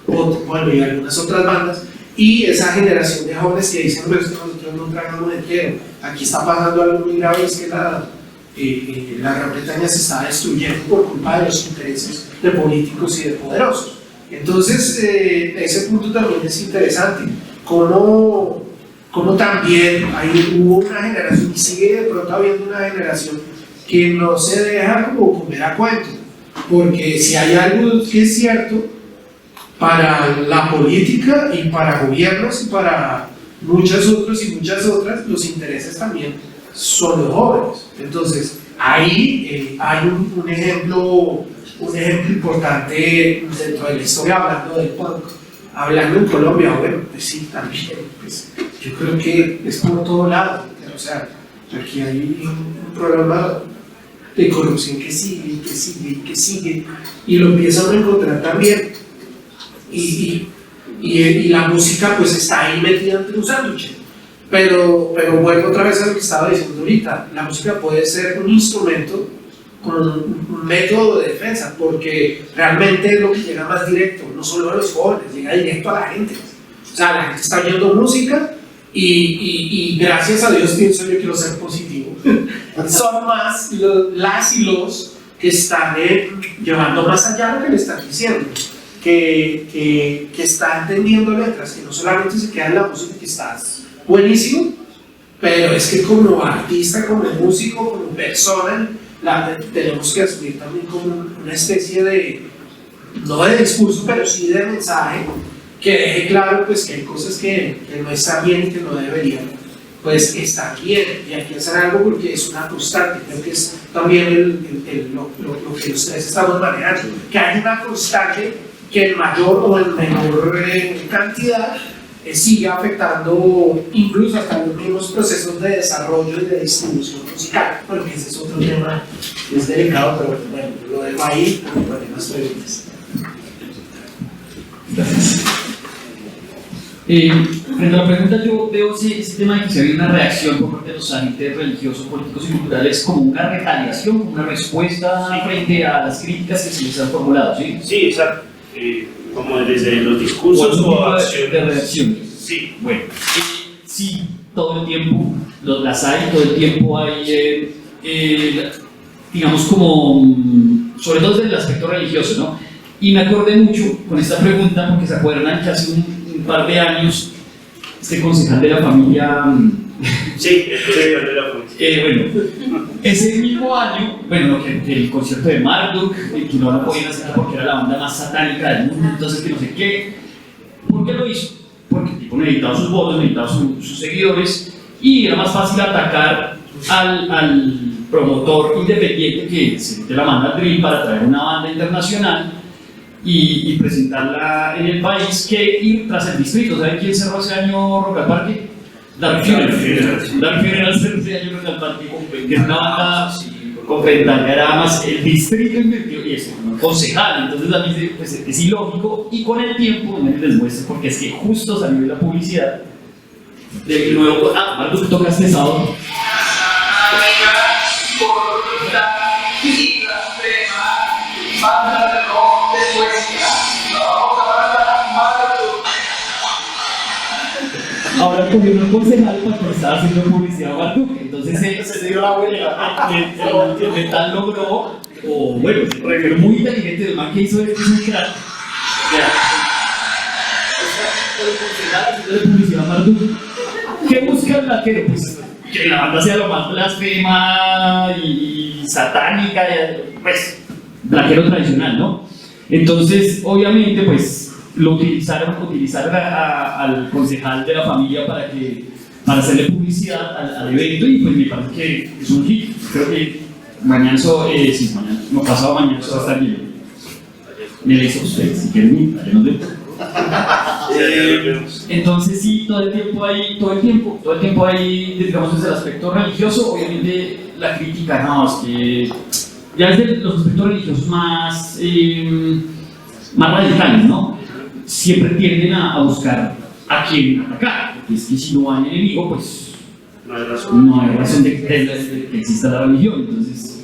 bueno, y algunas otras bandas, y esa generación de jóvenes que dicen, pero es que nosotros no tragamos entero, aquí está pasando algo muy grave, es que la Gran Bretaña se está destruyendo por culpa de los intereses de políticos y de poderosos. Entonces, ese punto también es interesante, cómo también hubo una generación, y sigue de pronto habiendo una generación que no se deja como comer a cuento, porque si hay algo que es cierto, para la política y para gobiernos y para muchos otros y muchas otras, los intereses también son los jóvenes. Entonces, ahí hay un ejemplo importante dentro de la historia, hablando del punk. Hablando en Colombia, bueno, pues sí, también, pues, yo creo que es por todo lado. O sea, aquí hay un programa de corrupción que sigue, y lo empiezan a encontrar también. Y la música pues está ahí metida entre un sándwich. Pero vuelvo otra vez a lo que estaba diciendo ahorita, la música puede ser un instrumento con un método de defensa, porque realmente es lo que llega más directo, no solo a los jóvenes, llega directo a la gente. O sea, la gente está oyendo música y gracias a Dios pienso yo, quiero ser positivo, son más las y los que están llevando más allá lo que le están diciendo. Que está entendiendo letras, que no solamente se queda en la música, que estás buenísimo, pero es que como artista, como músico, como persona, tenemos que asumir también como una especie de, no de discurso, pero sí de mensaje, que deje claro pues, que hay cosas que no están bien y que no deberían pues estar bien, y hay que hacer algo porque es una constante. Creo que es también lo que ustedes estamos manejando, que hay una constante que en mayor o en menor cantidad sigue afectando incluso hasta los mismos procesos de desarrollo y de distribución musical. Bueno, que ese es otro tema, es delicado, pero bueno, lo dejo ahí para más preguntas. Gracias. Frente a la pregunta, yo veo ese tema de que se ve una reacción por parte de los agentes religiosos, políticos y culturales como una retaliación, como una respuesta frente a las críticas que se les han formulado, ¿sí? Sí, exacto. Como desde los discursos o acciones. De reacciones. Sí. Bueno, sí, todo el tiempo las hay, todo el tiempo hay, digamos, como, sobre todo desde el aspecto religioso, ¿no? Y me acordé mucho con esta pregunta porque se acuerdan que hace un par de años este concejal de la familia. Sí, el concejal de la familia. Bueno, ese mismo año, bueno, que el concierto de Marduk, que no lo podían hacer porque era la banda más satánica del mundo, entonces que no sé qué. ¿Por qué lo hizo? Porque el tipo necesitaba sus votos, necesitaba sus seguidores y era más fácil atacar al promotor independiente que se mete la mano al drill para traer una banda internacional y presentarla en el país que ir tras el distrito. ¿Saben quién cerró ese año Rock al Parque? Dark Funeral. Dark Funeral cerró ese año Rock al Parque, que es una banda con frente a más el distrito invirtió y eso, concejal. Entonces a mí pues, es ilógico y con el tiempo les muestro porque es que justo salió de la publicidad del nuevo. Marduk toca este sábado. Ahora cogieron un concejal para estar haciendo publicidad a Marduk, entonces se dio la vuelta, el metal logró, o bueno, pero muy inteligente, el man que hizo es un crack. El concejal haciendo publicidad a Marduk. ¿Qué busca el blaquero? Pues que la banda sea lo más blasfema y satánica, pues blaquero tradicional, ¿no? Entonces, obviamente, pues lo utilizaron al concejal de la familia para hacerle publicidad al evento y pues me parece que es un hit. Creo que mañana, pasado mañana eso va a estar bien. Me le hizo usted, si quieren, allá nos vemos. Entonces sí, todo el tiempo hay, digamos, desde el aspecto religioso, obviamente la crítica, no, es que ya desde los aspectos religiosos más radicales, ¿no? Siempre tienden a buscar a quién atacar, porque es que si no hay enemigo, pues no hay razón de que exista la religión. Entonces,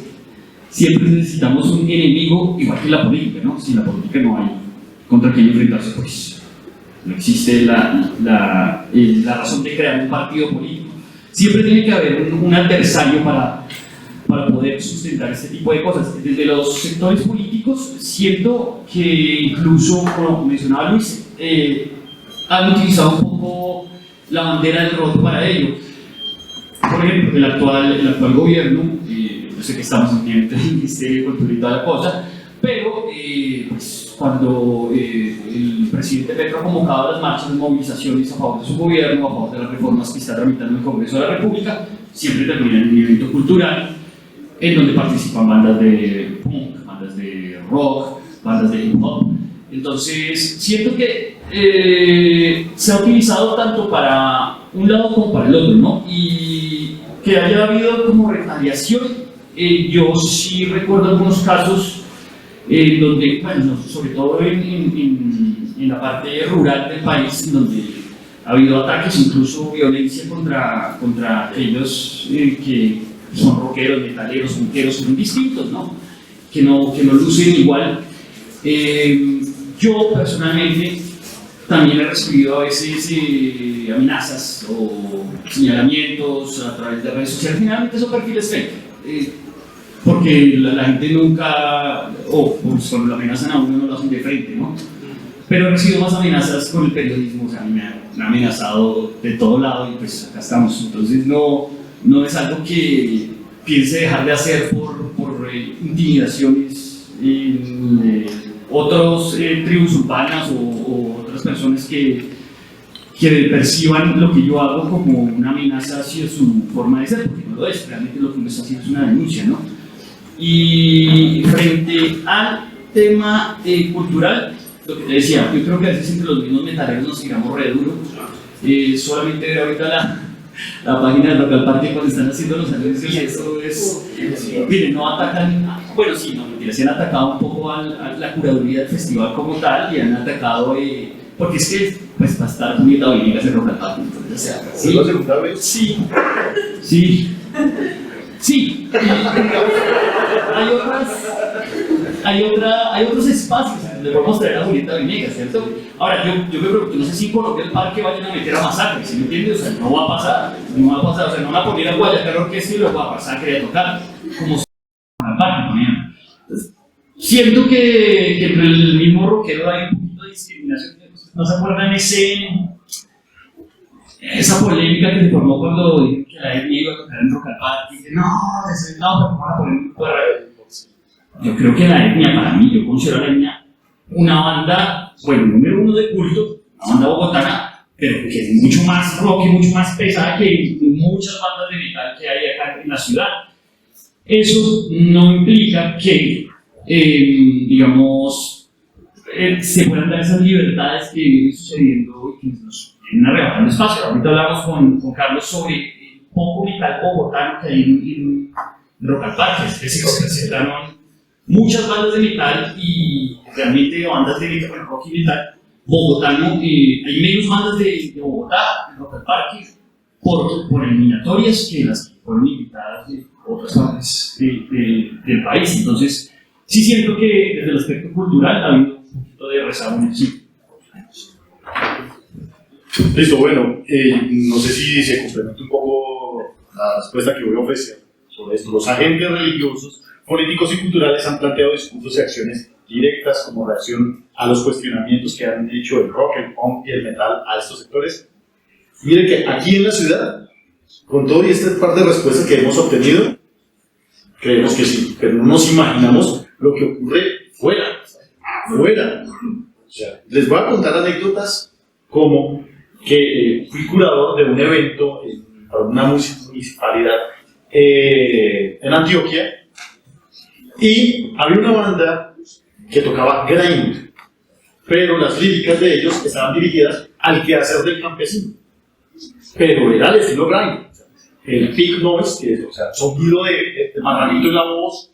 siempre necesitamos un enemigo, igual que la política, ¿no? Si la política no hay contra quién enfrentarse, pues no existe la razón de crear un partido político. Siempre tiene que haber un adversario para poder sustentar este tipo de cosas. Desde los sectores políticos, siento que incluso, como mencionaba Luis, han utilizado un poco la bandera del rock para ello. Por ejemplo, el actual gobierno, yo sé que estamos en el Ministerio de Cultura y toda la cosa, pero pues, cuando el presidente Petro ha convocado las marchas, las movilizaciones a favor de su gobierno, a favor de las reformas que está tramitando el Congreso de la República, siempre termina en un evento cultural en donde participan bandas de punk, bandas de rock, bandas de hip hop. Entonces, siento que se ha utilizado tanto para un lado como para el otro, ¿no? Y que haya habido como retaliación, yo sí recuerdo algunos casos donde, bueno, sobre todo en la parte rural del país, en donde ha habido ataques, incluso violencia contra aquellos que son rockeros, metaleros, punkeros, son distintos, ¿no? Que no lucen igual. Yo personalmente también he recibido a veces amenazas o señalamientos a través de redes sociales. Generalmente son perfiles fake, porque la gente nunca, pues cuando lo amenazan a uno no lo hacen de frente, ¿no? Pero he recibido más amenazas con el periodismo, o sea, me han amenazado de todo lado y pues acá estamos. Entonces no es algo que piense dejar de hacer por intimidaciones en otros tribus urbanas o otras personas que perciban lo que yo hago como una amenaza hacia su forma de ser, porque no lo es, realmente lo que me está haciendo es una denuncia, ¿no? Y frente al tema cultural, lo que te decía, yo creo que a veces entre los mismos metaleros nos tiramos re duro. Solamente ver ahorita la página del Rock al Parque cuando están haciendo los anuncios, eso es. Miren, no atacan. Bueno, sí, no mentira, se han atacado un poco a la curaduría del festival como tal y han atacado. Porque es que, pues, va a estar Julieta Venegas en Rock al Parque. Entonces, o sea, ¿Sí la segunda vez? sí. Sí. Sí. Hay otros espacios donde podemos traer a Julieta Venegas, ¿cierto? Ahora, yo me pregunto, no sé si en Colombia el parque vayan a meter a Masacre, ¿sí me entiendes? O sea, no va a pasar, o sea, no van a poner a Guayacán Orquesta y luego a Masacre a tocar, como si fuera el parque, por ejemplo. Entonces, siento que entre el mismo rockero hay un poquito de discriminación. ¿No se acuerdan esa polémica que se formó cuando dijeron que la etnia iba a tocar en Rock al Parque? Y dije, no, pero ¿cómo van a poner un grupo de radio? Yo creo que la etnia, para mí, yo considero a la etnia una banda, bueno, número uno de culto, una banda bogotana, pero que es mucho más rock y mucho más pesada que muchas bandas de metal que hay acá en la ciudad. Eso no implica que, digamos, se puedan dar esas libertades que vienen sucediendo y que nos vienen arrebatando espacio. Ahorita hablamos con Carlos sobre el poco metal bogotano que hay en Rock al Parque, es decir, se presentaron muchas bandas de metal y realmente bandas de metal, bueno, rock y metal bogotano, hay menos bandas de Bogotá en Rock al Parque por eliminatorias que las que fueron invitadas de otras partes del país. Entonces, sí siento que desde el aspecto cultural ha habido un poquito de rezago en el sitio. Listo, bueno, no sé si se complementa un poco la respuesta que voy a ofrecer sobre esto. Los agentes religiosos, políticos y culturales han planteado discursos y acciones directas como reacción a los cuestionamientos que han hecho el rock, el punk y el metal a estos sectores. Miren que aquí en la ciudad, con todo y esta parte de respuesta que hemos obtenido, creemos que sí, pero no nos imaginamos lo que ocurre afuera. O sea, les voy a contar anécdotas como que fui curador de un evento para una municipalidad en Antioquia y había una banda que tocaba grind, pero las líricas de ellos estaban dirigidas al quehacer del campesino, pero era el estilo grind, el pig noise, que es, o sea, sonido de marranito en la voz,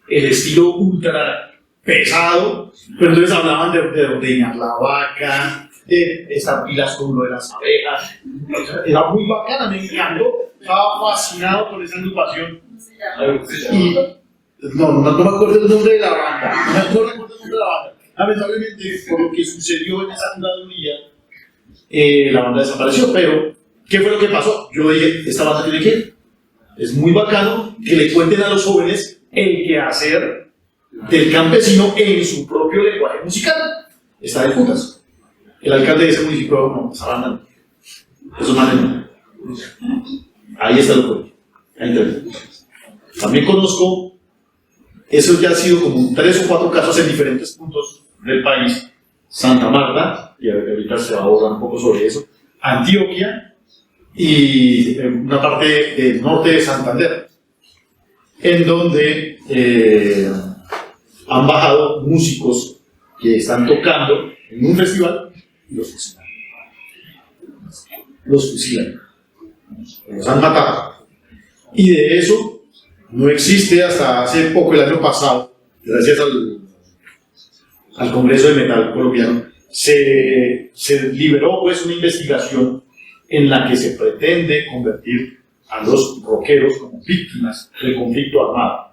el estilo ultra pesado, pero entonces hablaban de ordeñar la vaca, de estar pilas con lo de las abejas. Era muy bacana, me encantó, estaba fascinado con esa agrupación. Y no me acuerdo el nombre de la banda, lamentablemente por lo que sucedió en esa curaduría, la banda desapareció. Pero ¿qué fue lo que pasó? Yo dije, esta banda tiene que ir, es muy bacano que le cuenten a los jóvenes el quehacer del campesino en su propio lenguaje musical. Está de putas. El alcalde de ese municipio, no, esa banda no. Esos manes no. Ahí está lo que también conozco, eso ya ha sido como 3 o 4 casos en diferentes puntos del país. Santa Marta, y ahorita se va a abordar un poco sobre eso. Antioquia y una parte del norte de Santander, en donde han bajado músicos que están tocando en un festival y los fusilan. Los han matado. Y de eso no existe hasta hace poco, el año pasado, gracias al Congreso de Metal colombiano, se liberó pues una investigación en la que se pretende convertir a los rockeros como víctimas del conflicto armado.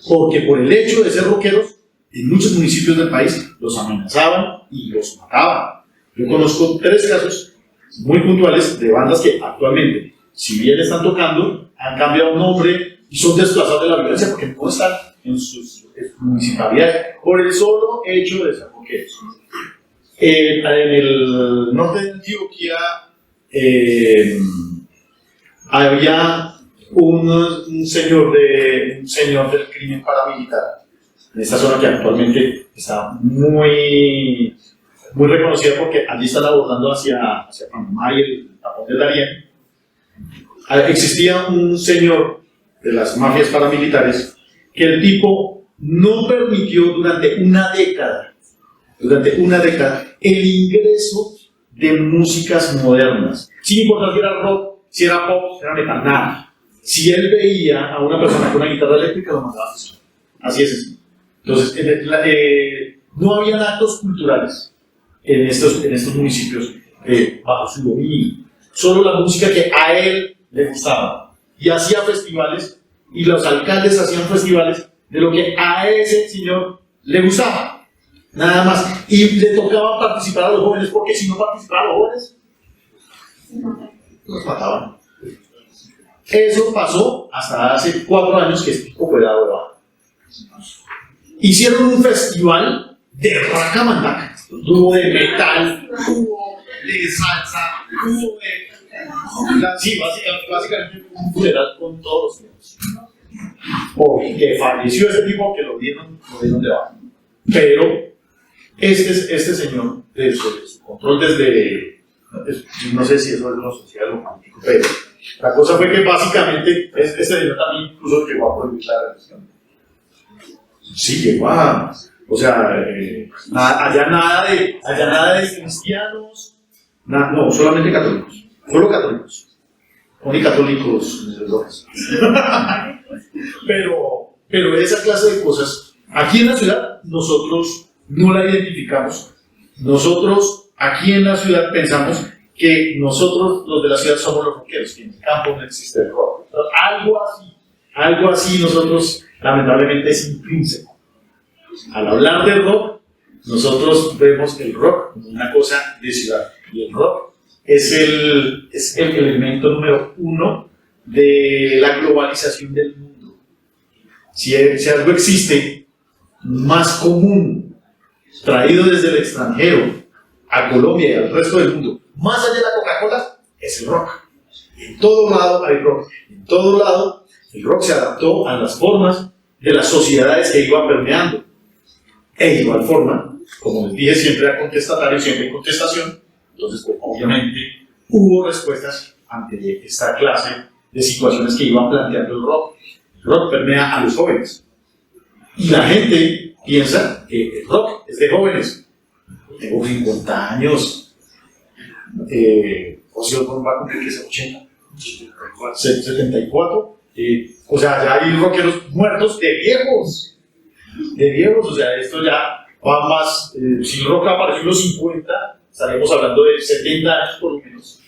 Porque por el hecho de ser rockeros, en muchos municipios del país los amenazaban y los mataban. Yo conozco 3 casos muy puntuales de bandas que actualmente, si bien están tocando, han cambiado nombre y son desplazados de la violencia porque no están en sus municipalidades por el solo hecho de ser rockeros. En el norte de Antioquia había un señor del crimen paramilitar en esta zona que actualmente está muy reconocida porque allí están abordando hacia Panamá y el tapón de Darién. Existía un señor de las mafias paramilitares que el tipo no permitió durante una década durante una década, el ingreso de músicas modernas. Sin importar si era rock, si era pop, si era metal, nada. Si él veía a una persona con una guitarra eléctrica, lo mandaba a eso. Así es sencillo. Entonces, no habían actos culturales en estos municipios bajo su dominio. Solo la música que a él le gustaba. Y hacía festivales, y los alcaldes hacían festivales de lo que a ese señor le gustaba. Nada más. Y le tocaba participar a los jóvenes, porque si no participaban los jóvenes, los mataban. Eso pasó hasta hace 4 años que este tipo fue dado de baja. Hicieron un festival de racamandaca. Hubo de metal, hubo de salsa, hubo de... Sí, básicamente un funeral con todos los temas. Porque falleció ese tipo que lo dieron de baja. Pero este señor, de su control desde... No sé si eso es lo social o político, pero la cosa fue que básicamente este señor también incluso llegó a prohibir la religión. Sí, llegó a... O sea, allá nada de cristianos, no, solamente católicos. Solo católicos. No católicos locos. pero esa clase de cosas, aquí en la ciudad, nosotros no la identificamos. Nosotros, aquí en la ciudad, pensamos que nosotros, los de la ciudad, somos los rockeros, que en el campo no existe el rock. Algo así nosotros, lamentablemente, es intrínseco. Al hablar del rock, nosotros vemos el rock como una cosa de ciudad. Y el rock es el elemento número 1 de la globalización del mundo. Si algo existe más común, traído desde el extranjero a Colombia y al resto del mundo, más allá de la Coca-Cola, es el rock. En todo lado hay rock. En todo lado, el rock se adaptó a las formas de las sociedades que iban permeando. E igual forma, como les dije, siempre era contestatario, siempre hay contestación. Entonces, pues, obviamente, hubo respuestas ante esta clase de situaciones que iban planteando el rock. El rock permea a los jóvenes. Y la gente piensa que el rock es de jóvenes. Tengo 50 años. Ozzy Osbourne va a cumplir que es 80. 74. O sea, ya hay rockeros muertos de viejos. O sea, esto ya va más. Si el rock apareció en los 50, estaríamos hablando de 70 años por lo menos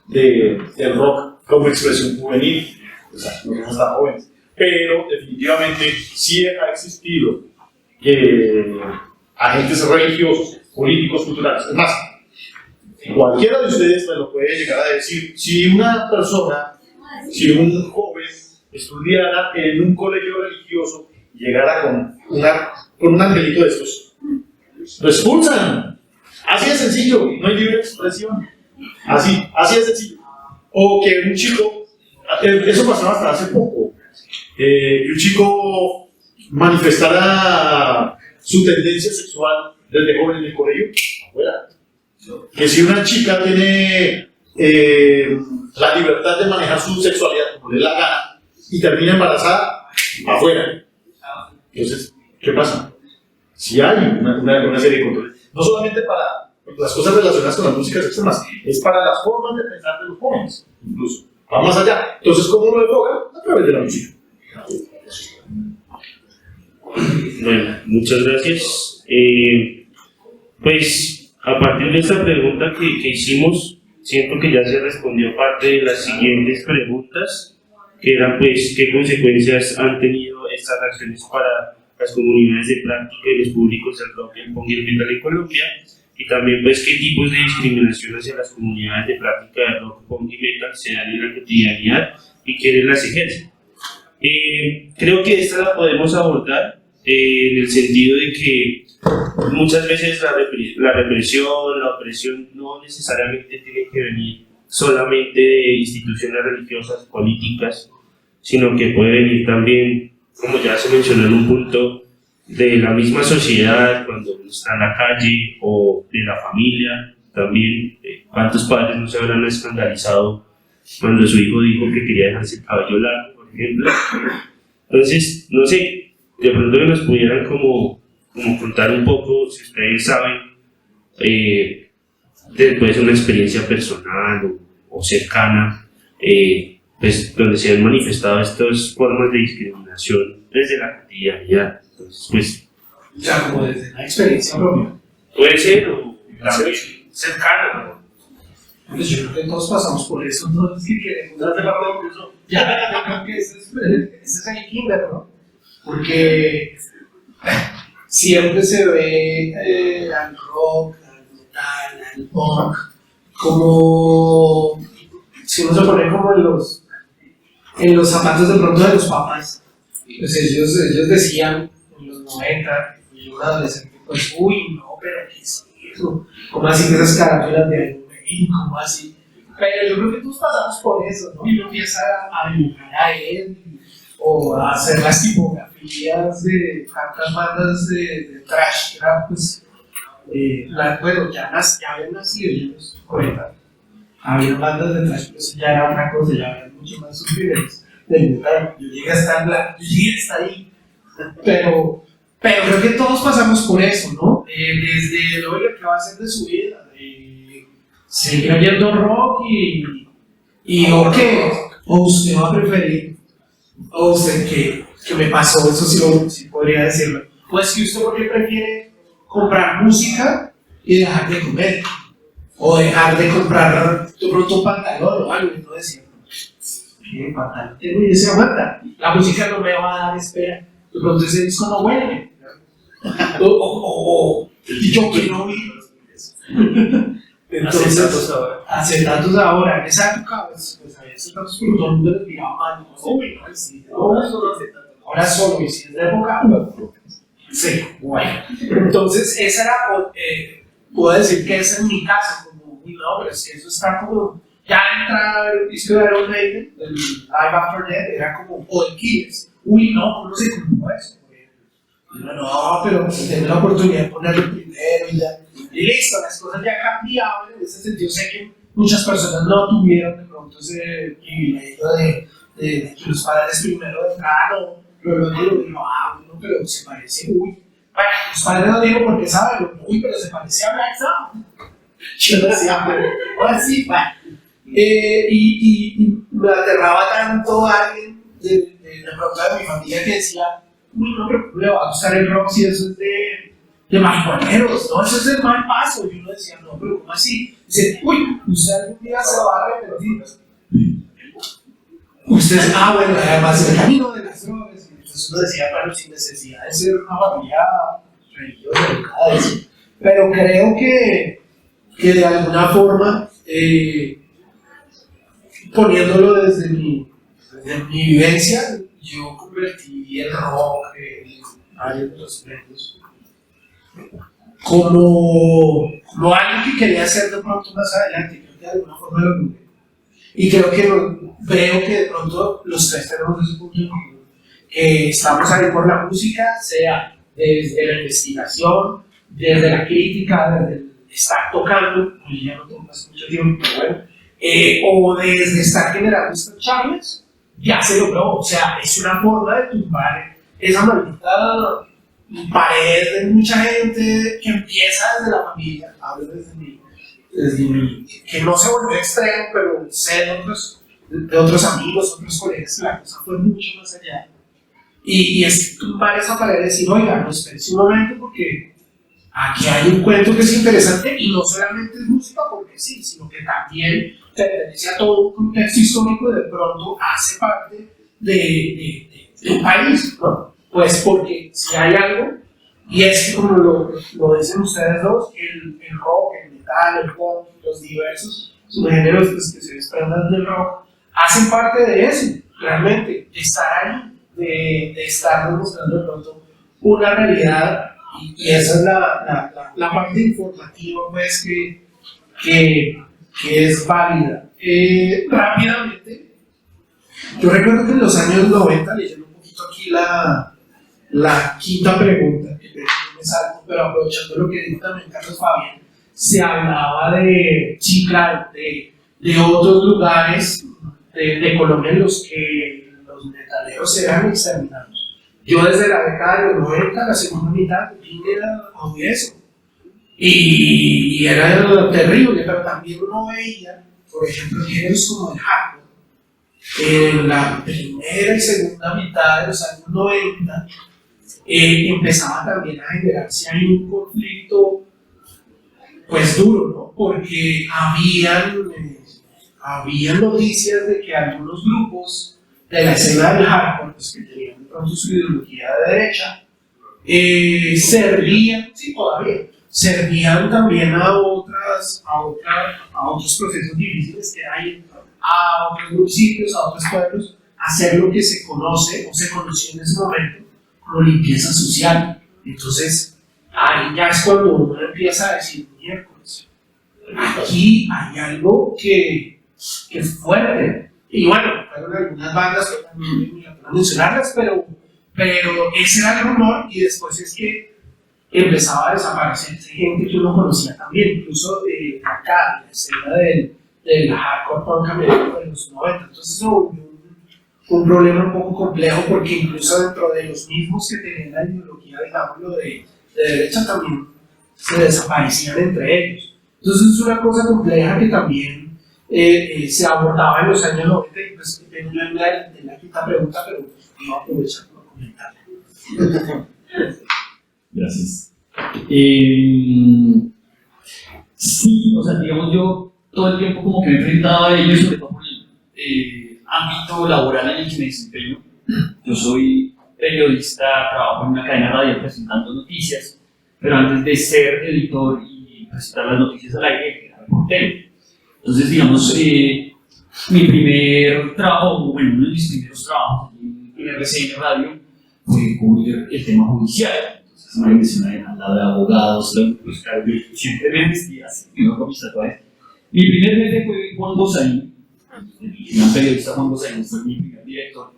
del rock como expresión juvenil. O sea, no somos tan jóvenes. Pero definitivamente sí ha existido agentes religiosos, políticos, culturales. Es más, cualquiera de ustedes me lo puede llegar a decir. Si una persona, si un joven estudiara en un colegio religioso y llegara con un angelito de estos, lo expulsan. Así de sencillo, no hay libre expresión. Así de sencillo. O que un chico, eso pasaba hasta hace poco, que un chico manifestara su tendencia sexual desde joven en el colegio, afuera. Que si una chica tiene la libertad de manejar su sexualidad como le dé la gana y termina embarazada, afuera. Entonces, ¿qué pasa? Si hay una serie de controles, no solamente para las cosas relacionadas con las músicas extremas, es para las formas de pensar de los jóvenes, incluso. Va más allá. Entonces, ¿cómo lo enfocan? A través de la música. Bueno, muchas gracias. Pues, a partir de esta pregunta que hicimos, siento que ya se respondió parte de las siguientes preguntas, que eran, pues, qué consecuencias han tenido estas acciones para las comunidades de práctica y los públicos del rock, el punk y el metal en Colombia, y también, pues, qué tipos de discriminación hacia las comunidades de práctica de rock, punk y metal se dan en la cotidianidad y quiénes las ejercen. Creo que esta la podemos abordar en el sentido de que muchas veces la represión, la opresión no necesariamente tiene que venir solamente de instituciones religiosas, políticas, sino que puede venir también, como ya se mencionó en un punto, de la misma sociedad cuando uno está en la calle, o de la familia también. ¿Cuántos padres no se habrán escandalizado cuando su hijo dijo que quería dejarse el cabello largo, por ejemplo? Entonces, no sé, de pronto que nos pudieran como como contar un poco, si ustedes saben, puede ser una experiencia personal o cercana, pues, donde se han manifestado estas formas de discriminación desde la cotidianidad. Entonces, pues, O sea, como desde la experiencia propia. puede ser o también cercana, ¿no? Pues yo creo que todos pasamos por eso, entonces que queremos hacer la conclusión. Ya, yo creo que ese es el kinder, ¿no? Porque siempre se ve al rock, al metal, al punk, como si uno se pone como en los zapatos de pronto de los papás. Pues ellos decían en los 90, y yo era adolescente, pues uy, no, pero ¿qué es eso? ¿Cómo así que esas carátulas de ¿cómo así? Pero yo creo que todos pasamos por eso, ¿no? Y uno empieza a dibujar a él o a hacer las tipografías de tantas bandas de thrash, que era pues, bueno, ya habían nacido, ya los 40. Había bandas de thrash, pero eso ya era otra cosa, ya había mucho más superiores del metal. Yo llegué hasta ahí, pero creo que todos pasamos por eso, ¿no? Desde lo que va a ser de su vida. Seguir oyendo rock y o qué, o usted va a preferir, o usted que me pasó, eso sí podría decirlo, pues que usted porque prefiere comprar música y dejar de comer, o dejar de comprar de pronto un pantalón o algo, y no decir, ¿qué pantalón tengo y ese aguanta? La música no me va a dar espera, de pronto ese disco no huele, y yo quiero oír. Entonces, acetatos ahora, en esa época, pues había acetatos, pero todo el mundo les miraba mal, ahora solo, y si es de época, sí, bueno. Entonces, esa era, puedo decir que esa es mi caso, como, uy, no, pero es que eso está como, ya entra el disco de Iron Maiden, el Live After Death, era como, o el Killers, uy, no, no sé cómo es. No, pero tengo la oportunidad de ponerlo primero y ya. Y listo, las cosas ya cambiaban. En ese sentido, sé que muchas personas no tuvieron de pronto ese privilegio de que los padres primero entraron. Luego digo, bueno, pero se parece, uy. Bueno, los padres no digo porque saben, uy, pero se parece a Black Sabbath. Yo decía, pero ahora sí, bueno. Y me aterraba tanto a alguien de pronto de mi familia que decía, uy, no, pero le va a gustar el rock si eso es de marihuaneros, no, eso es del mal paso. Y uno decía, no, pero ¿cómo así? Dice, uy, usted algún día se va a arrepentir. Usted, bueno, además el camino de las drogas. Entonces uno decía, bueno, sin necesidad de ser una familia religiosa, educada, eso. Pero creo que de alguna forma, poniéndolo desde mi vivencia, yo convertí el rock en varios de los medios como algo que quería hacer de pronto más adelante. Creo que de alguna forma lo logré. Y creo que de pronto los tres tenemos ese punto en común. Que estamos ahí por la música, sea desde la investigación, desde la crítica, desde el estar tocando, pues ya no tengo más mucho tiempo, pero bueno, o desde estar generando estas charlas. Ya se logró, o sea, es una forma de tumbar esa maldita pared de mucha gente que empieza desde la familia, hablo desde mi que no se volvió extremo, pero sé de otros amigos, otros colegas, la cosa fue mucho más allá. Y es tumbar esa pared y decir, oiga, no espérense un momento porque aquí hay un cuento que es interesante y no solamente es música porque sí, sino que también pertenece a todo un contexto histórico y de pronto hace parte de un país, ¿no? Pues porque si hay algo, y es que como lo dicen ustedes dos, el rock, el metal, el pop, los diversos subgéneros pues, que se desprenden del rock, hacen parte de eso, realmente, de estar ahí, de estar demostrando de pronto una realidad, y esa es la parte informativa pues que es válida. Rápidamente, yo recuerdo que en los años 90, leyendo un poquito aquí la quinta pregunta, que no me salgo, pero aprovechando lo que dijo también Carlos Fabián, se hablaba de, sí, claro, de otros lugares de Colombia en los que los metaleros eran exterminados. Yo desde la década de los 90, la segunda mitad, vine a oír eso. Y era terrible, pero también uno veía, por ejemplo, géneros como el hardcore. En la primera y segunda mitad de los años 90 empezaba también a generarse ahí un conflicto pues duro, ¿no? Porque habían noticias de que algunos grupos de la escena del hardcore, pues, que tenían de pronto su ideología de derecha, servían también a otros procesos difíciles que hay, a otros municipios, a otros pueblos, hacer lo que se conoce o se conoció en ese momento como limpieza social. Entonces, ahí ya es cuando uno empieza a decir, miércoles, aquí hay algo que es fuerte. Y bueno, fueron algunas bandas que también me a mencionarlas, pero ese era el rumor, y después es que empezaba a desaparecer gente que uno conocía también, incluso acá, en la escena del hardcore punk americano de los 90. Entonces eso volvió un problema un poco complejo, porque incluso dentro de los mismos que tenían la ideología, digámoslo, de derecha, también se desaparecían entre ellos. Entonces es una cosa compleja que también se abordaba en los años 90, y pues tengo la quinta pregunta, pero no aprovechar para comentarla. Gracias. Sí, o sea, digamos, yo todo el tiempo como que me he enfrentado a ellos, sobre todo por el ámbito laboral en el que me desempeño. Yo soy periodista, trabajo en una cadena radial presentando noticias, pero antes de ser editor y presentar las noticias al aire, era reportero. Entonces, digamos, mi primer trabajo, bueno, uno de mis primeros trabajos en RCN Radio fue cubrir el tema judicial. Entonces, me mencioné al lado de abogados, pues claro, yo siempre me vestía así, con mis tatuajes. Mi primer jefe fue Juan Gozaín, el gran periodista Juan Gozaín, fue mi primer director.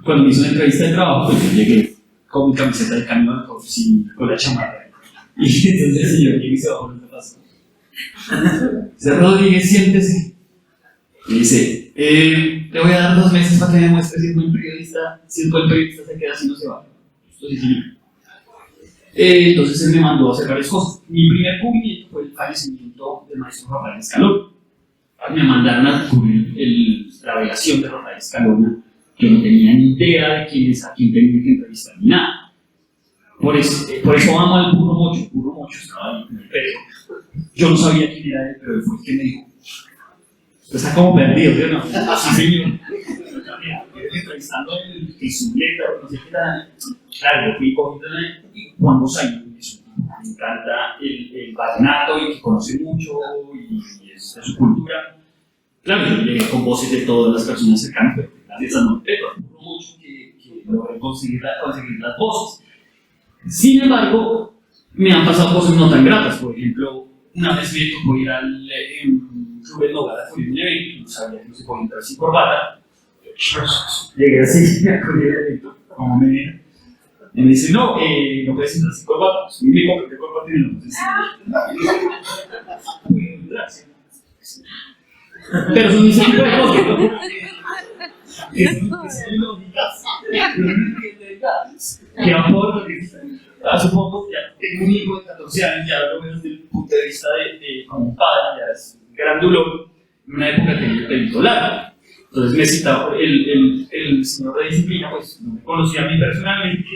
Cuando me hizo una entrevista de trabajo, pues yo llegué con mi camiseta de camión, con la chamarra. Y entonces el señor llegó y se bajó, ¿no te pasó? Dice, Rodríguez, siéntese. Y dice, te voy a dar 2 meses para que me demuestres si es buen periodista. Si es buen periodista se queda, si no se va. Entonces, sí. Entonces él me mandó a hacer varias cosas. Mi primer cubrimiento fue el fallecimiento del maestro Rafael Escalona. Me mandaron a cubrir la velación de Rafael Escalona. Yo no tenía ni idea de quién tenía que entrevistar ni nada. Por eso amo al Burro Mocho. El Burro Mocho estaba ahí, pero yo no sabía quién era él, pero él fue el que me dijo: usted está como perdido, ¿sí o no? Sí, señor. Entrevistando el Zuleta, no sé qué tal. Claro, yo fui cogiendo y Juan Gozaín, me encanta el vallenato y que conoce mucho y es de su cultura. Claro, yo llegué con voces de todas las personas cercanas, pero gracias a Norberto, mucho que logré conseguir las voces. Sin embargo, me han pasado cosas no tan gratas. Por ejemplo, una vez me tocó ir al Club El Nogal a cubrir un evento, no sabía que no se podía entrar sin corbata. Llegué así, me acudí al evento, como me viene. Y me dice, no puedes entrar sin corbata. Pues me compré corbata y no puedo entrar. Pero son mis amigos de cosas, ¿no? Es lógicas. Que aporto que supongo ya tengo un hijo de 14 años, ya lo veo desde el punto de vista de como padre, ya es un gran dolor. En una época tenía el pelito largo. Entonces me citaba el señor de disciplina, pues no me conocía a mí personalmente.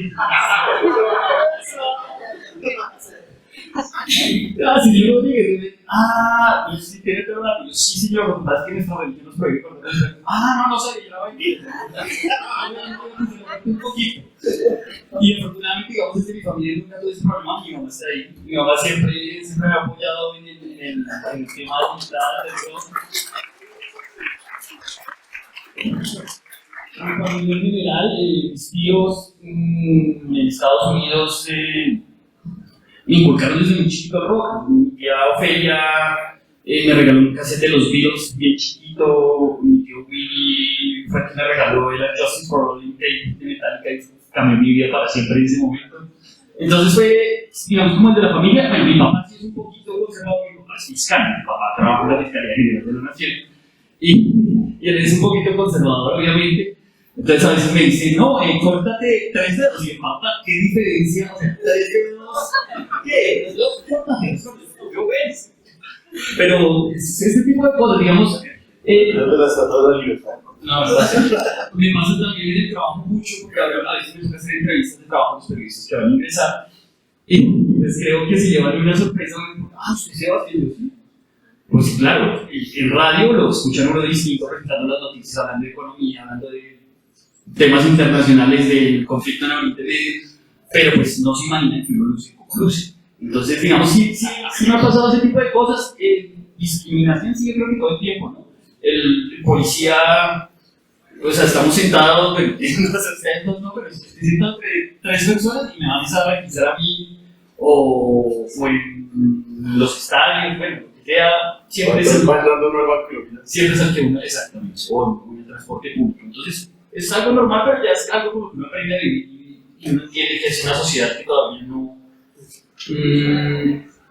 Señor Rodríguez, pues sí, tiene todo lado. Yo, sí, señor, lo que pasa es que en esta religión nos prohíbe con no sé, yo la voy a ir. Un poquito. Y afortunadamente, digamos, desde mi familia nunca tuve ese problema. Mi mamá está ahí. Mi mamá siempre me ha apoyado en el tema de de todo. Mi familia en general, mis tíos en Estados Unidos me inculcaron desde muy chiquito el rock. Mi tía Ofelia me regaló un cassette de los Beatles bien chiquito. Mi tío Willy fue quien me regaló el Justice for All tape de Metallica y cambió mi vida para siempre en ese momento. Entonces fue, digamos, como el de la familia. Bueno, mi papá sí es un poquito conservador, mi papá es fiscal, mi papá trabaja en la Fiscalía General de la Nación y él es un poquito conservador, obviamente. Entonces a veces me dicen, no, córtate 3 dedos. Y papá, ¿qué diferencia? O sea, ¿qué? Los cortajes son yo ves. Pero ese tipo de cosas, digamos. Creo que la estatua de la libertad. No, me pasa también en el trabajo mucho, porque a veces me toca hacer entrevistas de trabajo a los periodistas que van a ingresar. Y pues creo que se llevan una sorpresa. ¿Usted se va a hacer? Pues claro, en radio lo escuchan uno distinto, presentando las noticias, hablando de economía, hablando de temas internacionales del conflicto en Oriente Medio, pero pues no se imaginan que uno luce como luce. Entonces, digamos, sí me ha pasado ese tipo de cosas. Discriminación sí, yo creo que todo el tiempo, ¿no? El policía, o sea, estamos sentados, pero pero estoy sentado entre 3 personas y me van a requisar a mí, o en los estadios, bueno, lo que sea, siempre es el que uno, exactamente, o en el transporte público. Entonces, es algo normal, pero ya es algo como que uno aprende a vivir y uno entiende que es una sociedad que todavía no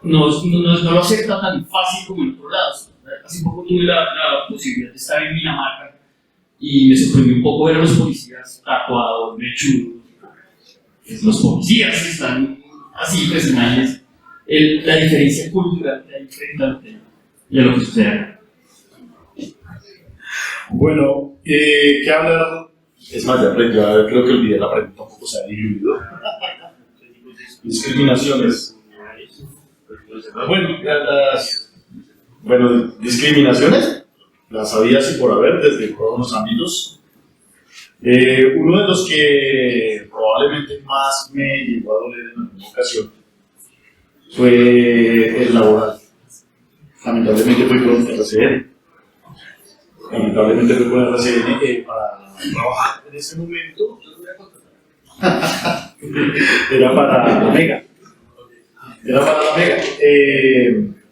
lo acepta tan fácil como en otros lados. Hace poco tuve la posibilidad de estar en Dinamarca y me sorprendió un poco ver a los policías tatuados, mechudos. Los policías están así, pues imagínense la diferencia cultural que hay frente a lo que sucede acá. Bueno, ¿qué hablar? Es más, ya creo que olvidé la pregunta, un poco se ha diluido. Discriminaciones. Bueno, discriminaciones, las había así por haber desde todos los ámbitos. Uno de los que probablemente más me llegó a doler en alguna ocasión fue el laboral. Lamentablemente fue con RCN. Para trabajar en ese momento. Era para la Mega.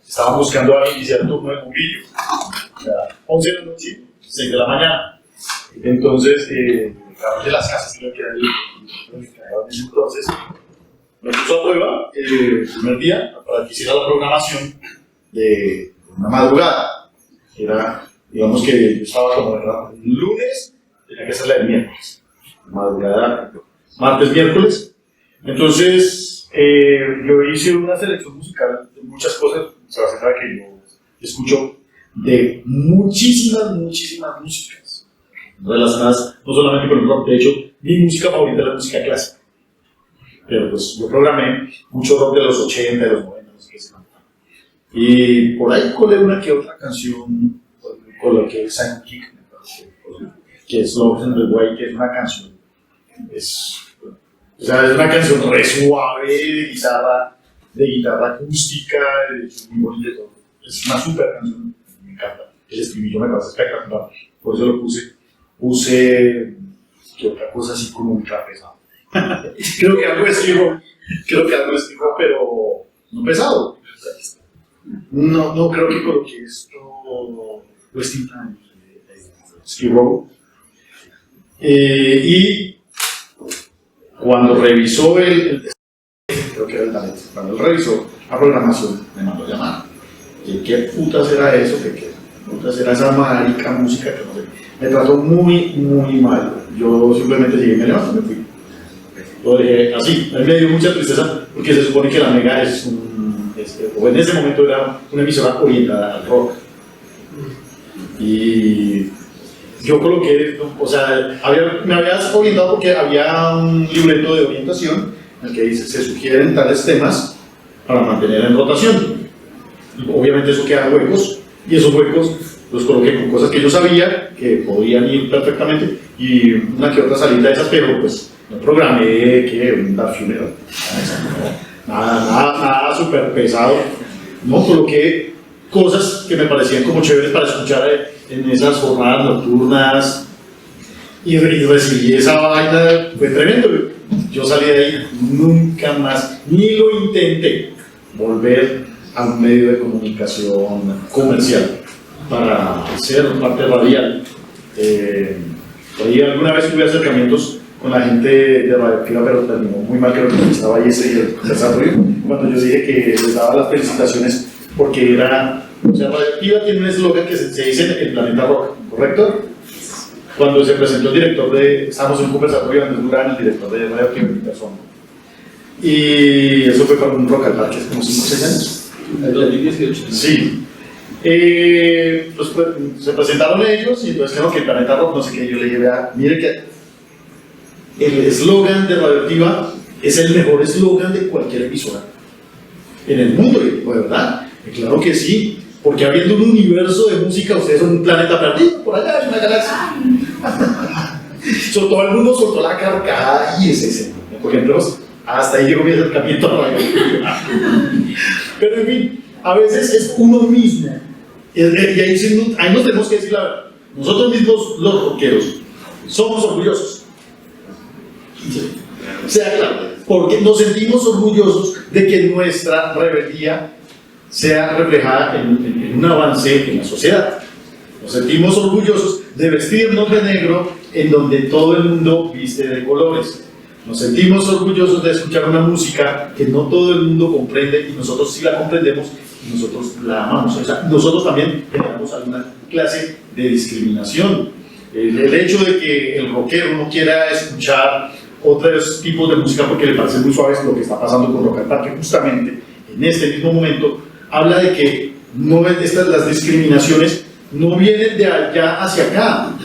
Estaba buscando a iniciar turno de Murillo. O sea, 11 de la noche, 6 de la mañana. Entonces, de las casas creo que era entonces me puso a prueba el primer día para que hiciera la programación de una madrugada. Era, digamos que yo estaba como el lunes, tenía que hacer la del miércoles. Madrugada, martes, miércoles. Entonces, yo hice una selección musical de muchas cosas. Se va a saber que yo escucho de muchísimas músicas relacionadas no solamente con el rock. De hecho, mi música favorita es la música clásica. Pero pues yo programé mucho rock de los 80, de los 90, no sé qué se llama. Y por ahí colé una que otra canción, coloqué Simon Kick, que es Love in the Way, que es una canción. Es una canción re suave de guitarra acústica, es muy bonita. Es una super canción, me encanta. El estribillo me parece espectacular, por eso lo puse que otra cosa así como ultra pesado. creo que algo escribo, pero no pesado. No creo que coloque esto Westing Time, escribo. Y cuando revisó creo que era el talento, cuando él revisó la programación, me mandó a llamar. ¿Qué putas era eso? ¿Qué putas era esa marica música? Que no sé. Me trató muy mal. Yo simplemente llegué y me levanté y me fui. Lo dejé así. A mí me dio mucha tristeza porque se supone que la Mega o en ese momento era una emisora orientada al rock. Y yo coloqué, o sea, me había orientado porque había un libreto de orientación en el que dice, se sugieren tales temas para mantener en rotación. Obviamente eso queda huecos, y esos huecos los coloqué con cosas que yo sabía que podían ir perfectamente, y una que otra salida de esas, pero pues no programé que un Dark Funeral, nada súper pesado. No, coloqué cosas que me parecían como chéveres para escuchar en esas jornadas nocturnas, y recibí esa vaina, fue tremendo. Yo salí de ahí, nunca más, ni lo intenté volver a un medio de comunicación comercial para ser parte radial. Alguna vez tuve acercamientos con la gente de Radioactiva, pero terminó muy mal, creo que estaba ahí ese desarrollo, cuando yo dije que les daba las felicitaciones porque era, o sea, Radioactiva tiene un eslogan que se dice el planeta rock, ¿correcto? cuando se presentó el director estábamos en un conversatorio Andrés Durán, el director de Radio Activa en persona. Y eso fue para un Rock al Parque hace como 5 o 6 años. En 2018. Sí. Se presentaron ellos y entonces creo que el Planeta Rock, no sé qué, yo le dije, vea, mire que el eslogan de Radioactiva es el mejor eslogan de cualquier emisora en el mundo, y de verdad, y claro que sí, porque habiendo un universo de música, ustedes son un planeta perdido, por allá es una galaxia. Todo el mundo soltó la carcajada y ese, por ejemplo, hasta ahí llegó mi acercamiento a la Radioactiva. Pero en fin, a veces es uno mismo, y ahí nos tenemos que decir la verdad. Nosotros mismos, los rockeros, somos orgullosos. Sea claro, porque nos sentimos orgullosos de que nuestra rebeldía sea reflejada en un avance en la sociedad. Nos sentimos orgullosos de vestirnos de negro en donde todo el mundo viste de colores. Nos sentimos orgullosos de escuchar una música que no todo el mundo comprende y nosotros sí la comprendemos y nosotros la amamos. O sea, nosotros también generamos alguna clase de discriminación. El hecho de que el rockero no quiera escuchar otros tipos de música porque le parece muy suave, lo que está pasando con Rock al Parque justamente en este mismo momento, habla de que las discriminaciones no vienen de allá hacia acá,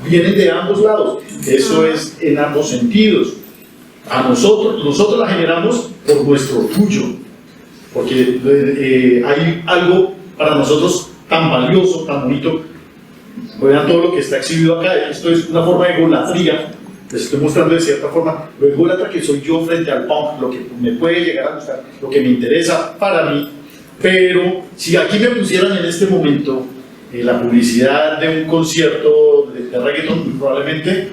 vienen de ambos lados. Eso es en ambos sentidos. A nosotros la generamos por nuestro orgullo, porque hay algo para nosotros tan valioso, tan bonito. Vean todo lo que está exhibido acá. Esto es una forma de egolatría. Les estoy mostrando de cierta forma lo ególatra que soy yo frente al punk, lo que me puede llegar a gustar, lo que me interesa para mí. Pero si aquí me pusieran en este momento la publicidad de un concierto de reggaeton, probablemente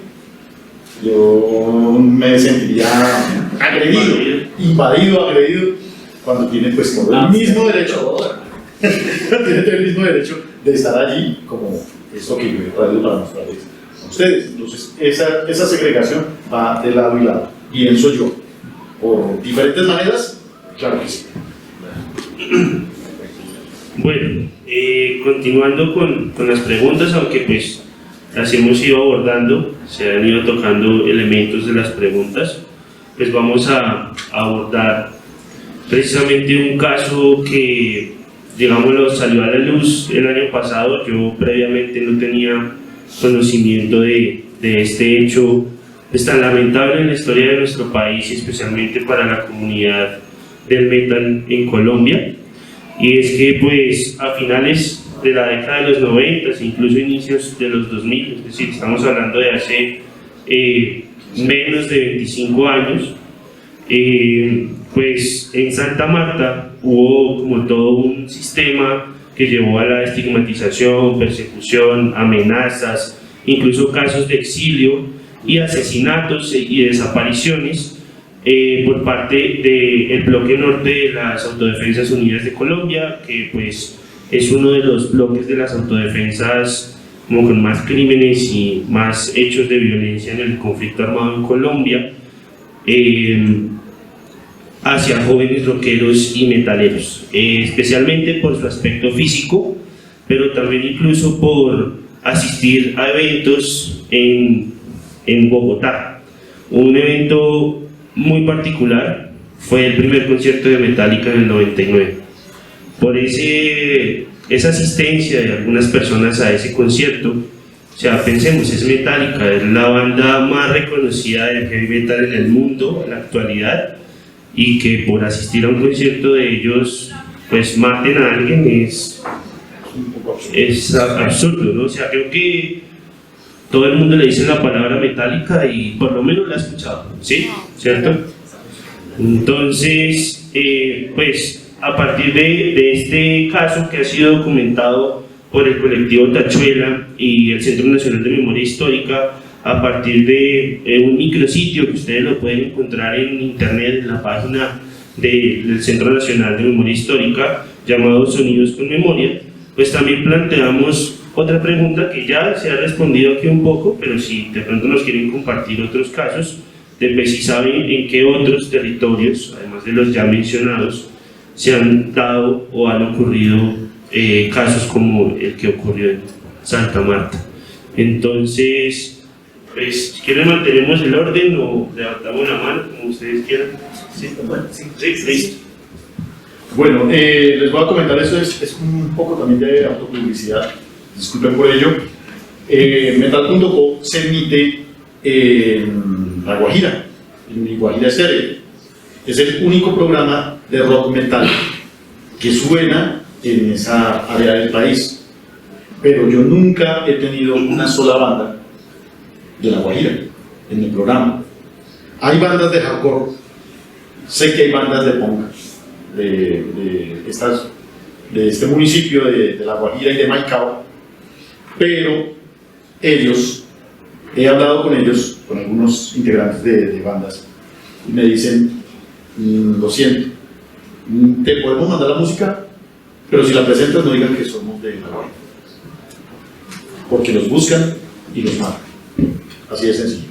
yo me sentiría agredido, invadido, agredido, cuando tiene pues todo el mismo derecho, tiene todo el mismo derecho de estar allí, como es lo que yo he traído para mostrarles a ustedes. Entonces, esa segregación va de lado y lado, pienso yo, por diferentes maneras, claro que sí. Bueno, continuando con las preguntas, aunque pues las hemos ido abordando, se han ido tocando elementos de las preguntas, pues vamos a abordar precisamente un caso que, digámoslo, salió a la luz el año pasado. Yo previamente no tenía conocimiento de este hecho pues, tan lamentable en la historia de nuestro país, especialmente para la comunidad del metal en Colombia. Y es que pues a finales de la década de los 90, incluso inicios de los 2000, es decir, estamos hablando de hace menos de 25 años, pues en Santa Marta hubo como todo un sistema que llevó a la estigmatización, persecución, amenazas, incluso casos de exilio y asesinatos y desapariciones por parte del bloque norte de las Autodefensas Unidas de Colombia, que pues es uno de los bloques de las autodefensas como con más crímenes y más hechos de violencia en el conflicto armado en Colombia, hacia jóvenes rockeros y metaleros, especialmente por su aspecto físico, pero también incluso por asistir a eventos en Bogotá. Un evento muy particular fue el primer concierto de Metallica en el 99. Por esa asistencia de algunas personas a ese concierto, o sea, pensemos, es Metallica, es la banda más reconocida del heavy metal en el mundo en la actualidad, y que por asistir a un concierto de ellos pues maten a alguien es absurdo, ¿no? O sea, creo que todo el mundo le dice la palabra Metallica y por lo menos la ha escuchado, ¿sí? ¿Cierto? Entonces, pues a partir de este caso que ha sido documentado por el colectivo Tachuela y el Centro Nacional de Memoria Histórica, a partir de un micrositio que ustedes lo pueden encontrar en internet, en la página del Centro Nacional de Memoria Histórica, llamado Sonidos con Memoria, pues también planteamos otra pregunta que ya se ha respondido aquí un poco, pero si de pronto nos quieren compartir otros casos, de si saben en qué otros territorios, además de los ya mencionados, se han dado o han ocurrido casos como el que ocurrió en Santa Marta. Entonces, pues, si quieren mantenemos el orden o levantamos la mano, como ustedes quieran. ¿Sí? Bueno, sí. Sí, listo. Bueno, les voy a comentar, eso es un poco también de autopublicidad, disculpen por ello. Metal.co se emite en La Guajira, en Mi Guajira Estéreo. Es el único programa de rock metal que suena en esa área del país. Pero yo nunca he tenido una sola banda de La Guajira en mi programa. Hay bandas de hardcore, sé que hay bandas de punk de este municipio de La Guajira y de Maicao, pero ellos, he hablado con ellos, con algunos integrantes de bandas, y me dicen, lo siento, te podemos mandar la música, pero si la presentas no digan que somos de La Guajira, porque los buscan y los matan, así de sencillo.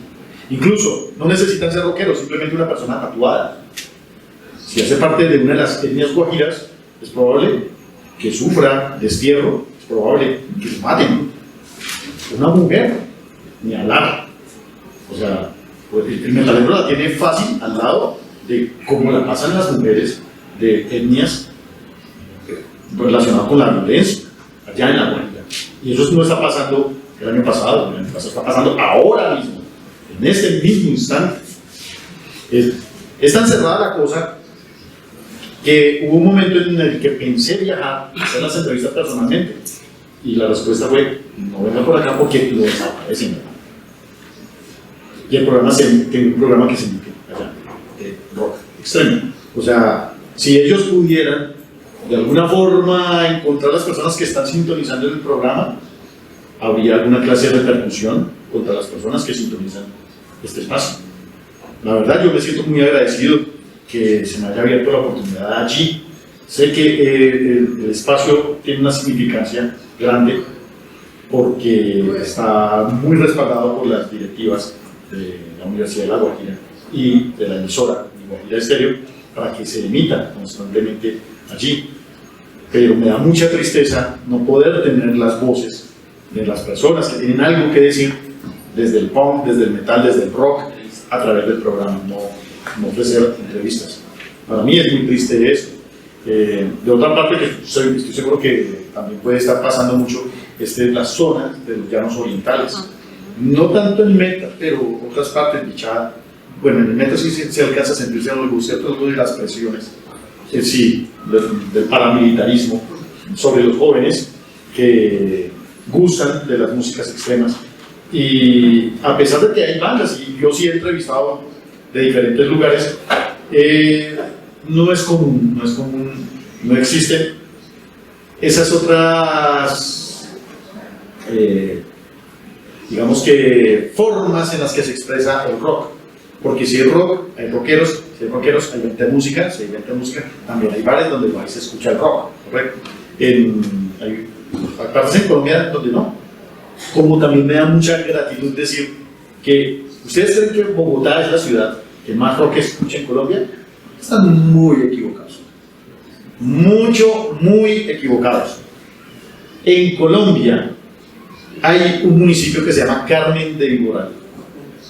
Incluso no necesitan ser rockeros, simplemente una persona tatuada. Si hace parte de una de las etnias guajiras, es probable que sufra destierro, es probable que lo maten. Una mujer, ni hablar. O sea, pues el metalero la tiene fácil al lado de cómo la pasan las mujeres de etnias relacionadas con la violencia, allá en La Guajira. Y eso no está pasando el año pasado, está pasando ahora mismo, en este mismo instante. Es tan cerrada la cosa que hubo un momento en el que pensé viajar y hacer las entrevistas personalmente, y la respuesta fue, no venga por acá porque lo desaparecen. Y el programa tiene un programa que se emite allá, de rock extremo. O sea, si ellos pudieran de alguna forma encontrar las personas que están sintonizando el programa, habría alguna clase de repercusión contra las personas que sintonizan este espacio. La verdad, yo me siento muy agradecido que se me haya abierto la oportunidad allí. Sé que el espacio tiene una significancia grande porque está muy respaldado por las directivas de la Universidad de La Guajira y de la emisora Mi Guajira Estéreo para que se emita constantemente allí. Pero me da mucha tristeza no poder tener las voces de las personas que tienen algo que decir desde el punk, desde el metal, desde el rock, a través del programa, no ofrecer entrevistas. Para mí es muy triste eso. De otra parte, que estoy seguro que también puede estar pasando mucho, la zona de los llanos orientales. No tanto en Meta, pero otras partes, Bichada. Bueno, en el Meta sí se alcanza a sentirse algo cierto de las presiones, sí, del paramilitarismo sobre los jóvenes que gustan de las músicas extremas. Y a pesar de que hay bandas, y yo sí he entrevistado de diferentes lugares, no es común, no existen esas otras, digamos que, formas en las que se expresa el rock. Porque si hay rock, hay rockeros, si hay rockeros, hay venta de música, si hay venta de música, también hay bares donde se escucha el rock, ¿correcto? Hay partes en Colombia donde no. Como también me da mucha gratitud decir que ustedes creen que Bogotá es la ciudad que más rock escucha en Colombia, están muy equivocados. Muy equivocados. En Colombia hay un municipio que se llama Carmen de Viboral,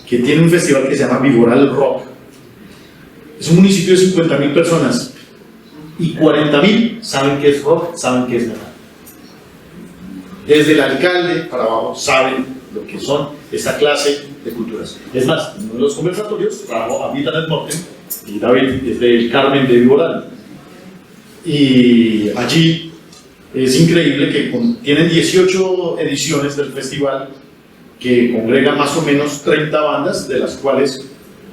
que tiene un festival que se llama Viboral Rock. Es un municipio de 50.000 personas y 40.000 saben qué es rock, saben qué es metal. Desde el alcalde para abajo saben lo que son esta clase de culturas. Es más, en uno de los conversatorios trajo a Vitanet Morten y David es del Carmen de Viboral. Y allí es increíble que tienen 18 ediciones del festival que congrega más o menos 30 bandas, de las cuales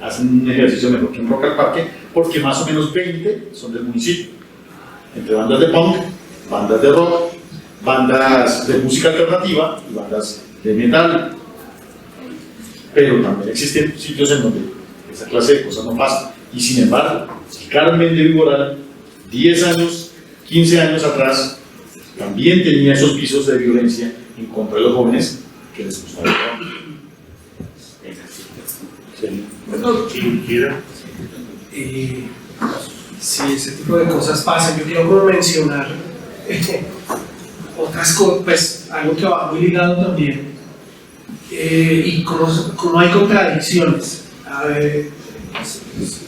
hacen un ejercicio mejor que en Rock al Parque, porque más o menos 20 son del municipio, entre bandas de punk, bandas de rock, bandas de música alternativa y bandas de metal. Pero también existen sitios en donde esa clase de cosas no pasa. Y sin embargo, Carmen de Viboral, 10 años, 15 años atrás, también tenía esos pisos de violencia en contra de los jóvenes que les gustaba el rock. Quien quiera. Si ese tipo de cosas pasan, yo quiero como mencionar otras cosas, pues algo que va muy ligado también y cómo hay contradicciones. A ver,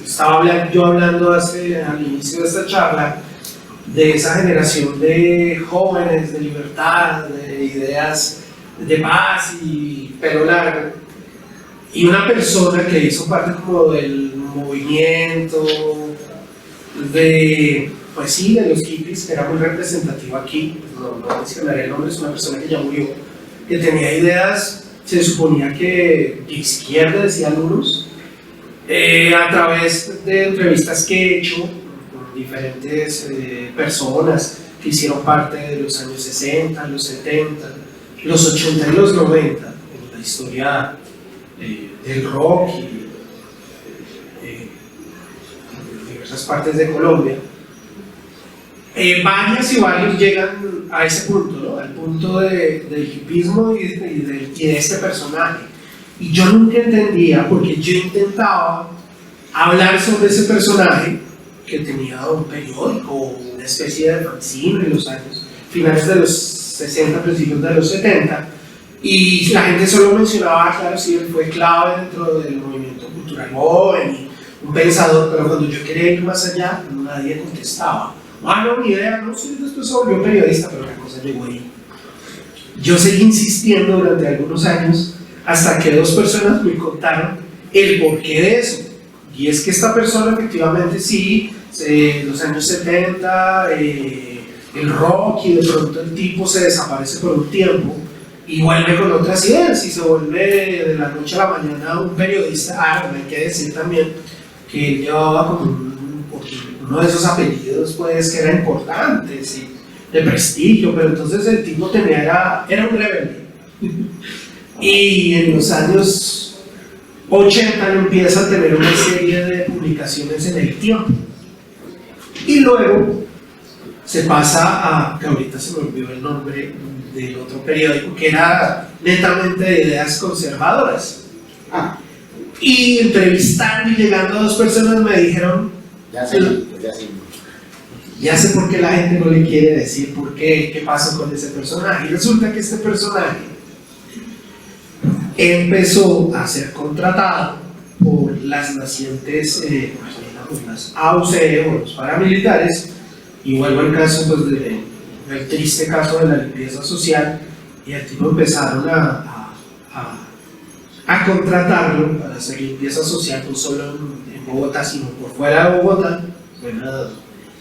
estaba yo hablando al inicio de esta charla de esa generación de jóvenes, de libertad, de ideas de paz y pelo largo, y una persona que hizo parte como del movimiento de, pues sí, de los hippies, que era muy representativo aquí, no mencionaré el nombre, es una persona que ya murió, que tenía ideas, se suponía que de izquierda, decían algunos, a través de entrevistas que he hecho con diferentes personas que hicieron parte de los años 60, los 70, los 80 y los 90, en la historia del rock y de diversas partes de Colombia. Varias y varios llegan a ese punto, ¿no? Al punto del hipismo y de este personaje. Y yo nunca entendía, porque yo intentaba hablar sobre ese personaje que tenía un periódico, una especie de fanzine en los años finales de los 60, principios de los 70, y la gente solo mencionaba, claro, sí, él fue clave dentro del movimiento cultural joven y un pensador, pero cuando yo quería ir más allá, nadie contestaba. No, ni idea, no sé, después se volvió periodista, pero la cosa llegó ahí. Yo seguí insistiendo durante algunos años hasta que dos personas me contaron el porqué de eso. Y es que esta persona efectivamente sí, los años 70, el rock, y de pronto el tipo se desaparece por un tiempo y vuelve con otras ideas y se vuelve de la noche a la mañana un periodista. Hay que decir también que él llevaba como uno de esos apellidos pues que eran importantes y de prestigio, pero entonces el tipo era un rebelde. Y en los años 80 empieza a tener una serie de publicaciones en El Tiempo. Y luego se pasa a, que ahorita se me olvidó el nombre del otro periódico, que era netamente de ideas conservadoras. Y entrevistando y llegando a dos personas me dijeron, ya sé por qué la gente no le quiere decir por qué pasó con ese personaje. Y resulta que este personaje empezó a ser contratado por las nacientes, las AUC o los paramilitares, y vuelvo al caso pues, del triste caso de la limpieza social, y al tipo empezaron a contratarlo para hacer limpieza social no solo en Bogotá, sino por fuera de Bogotá. Bueno,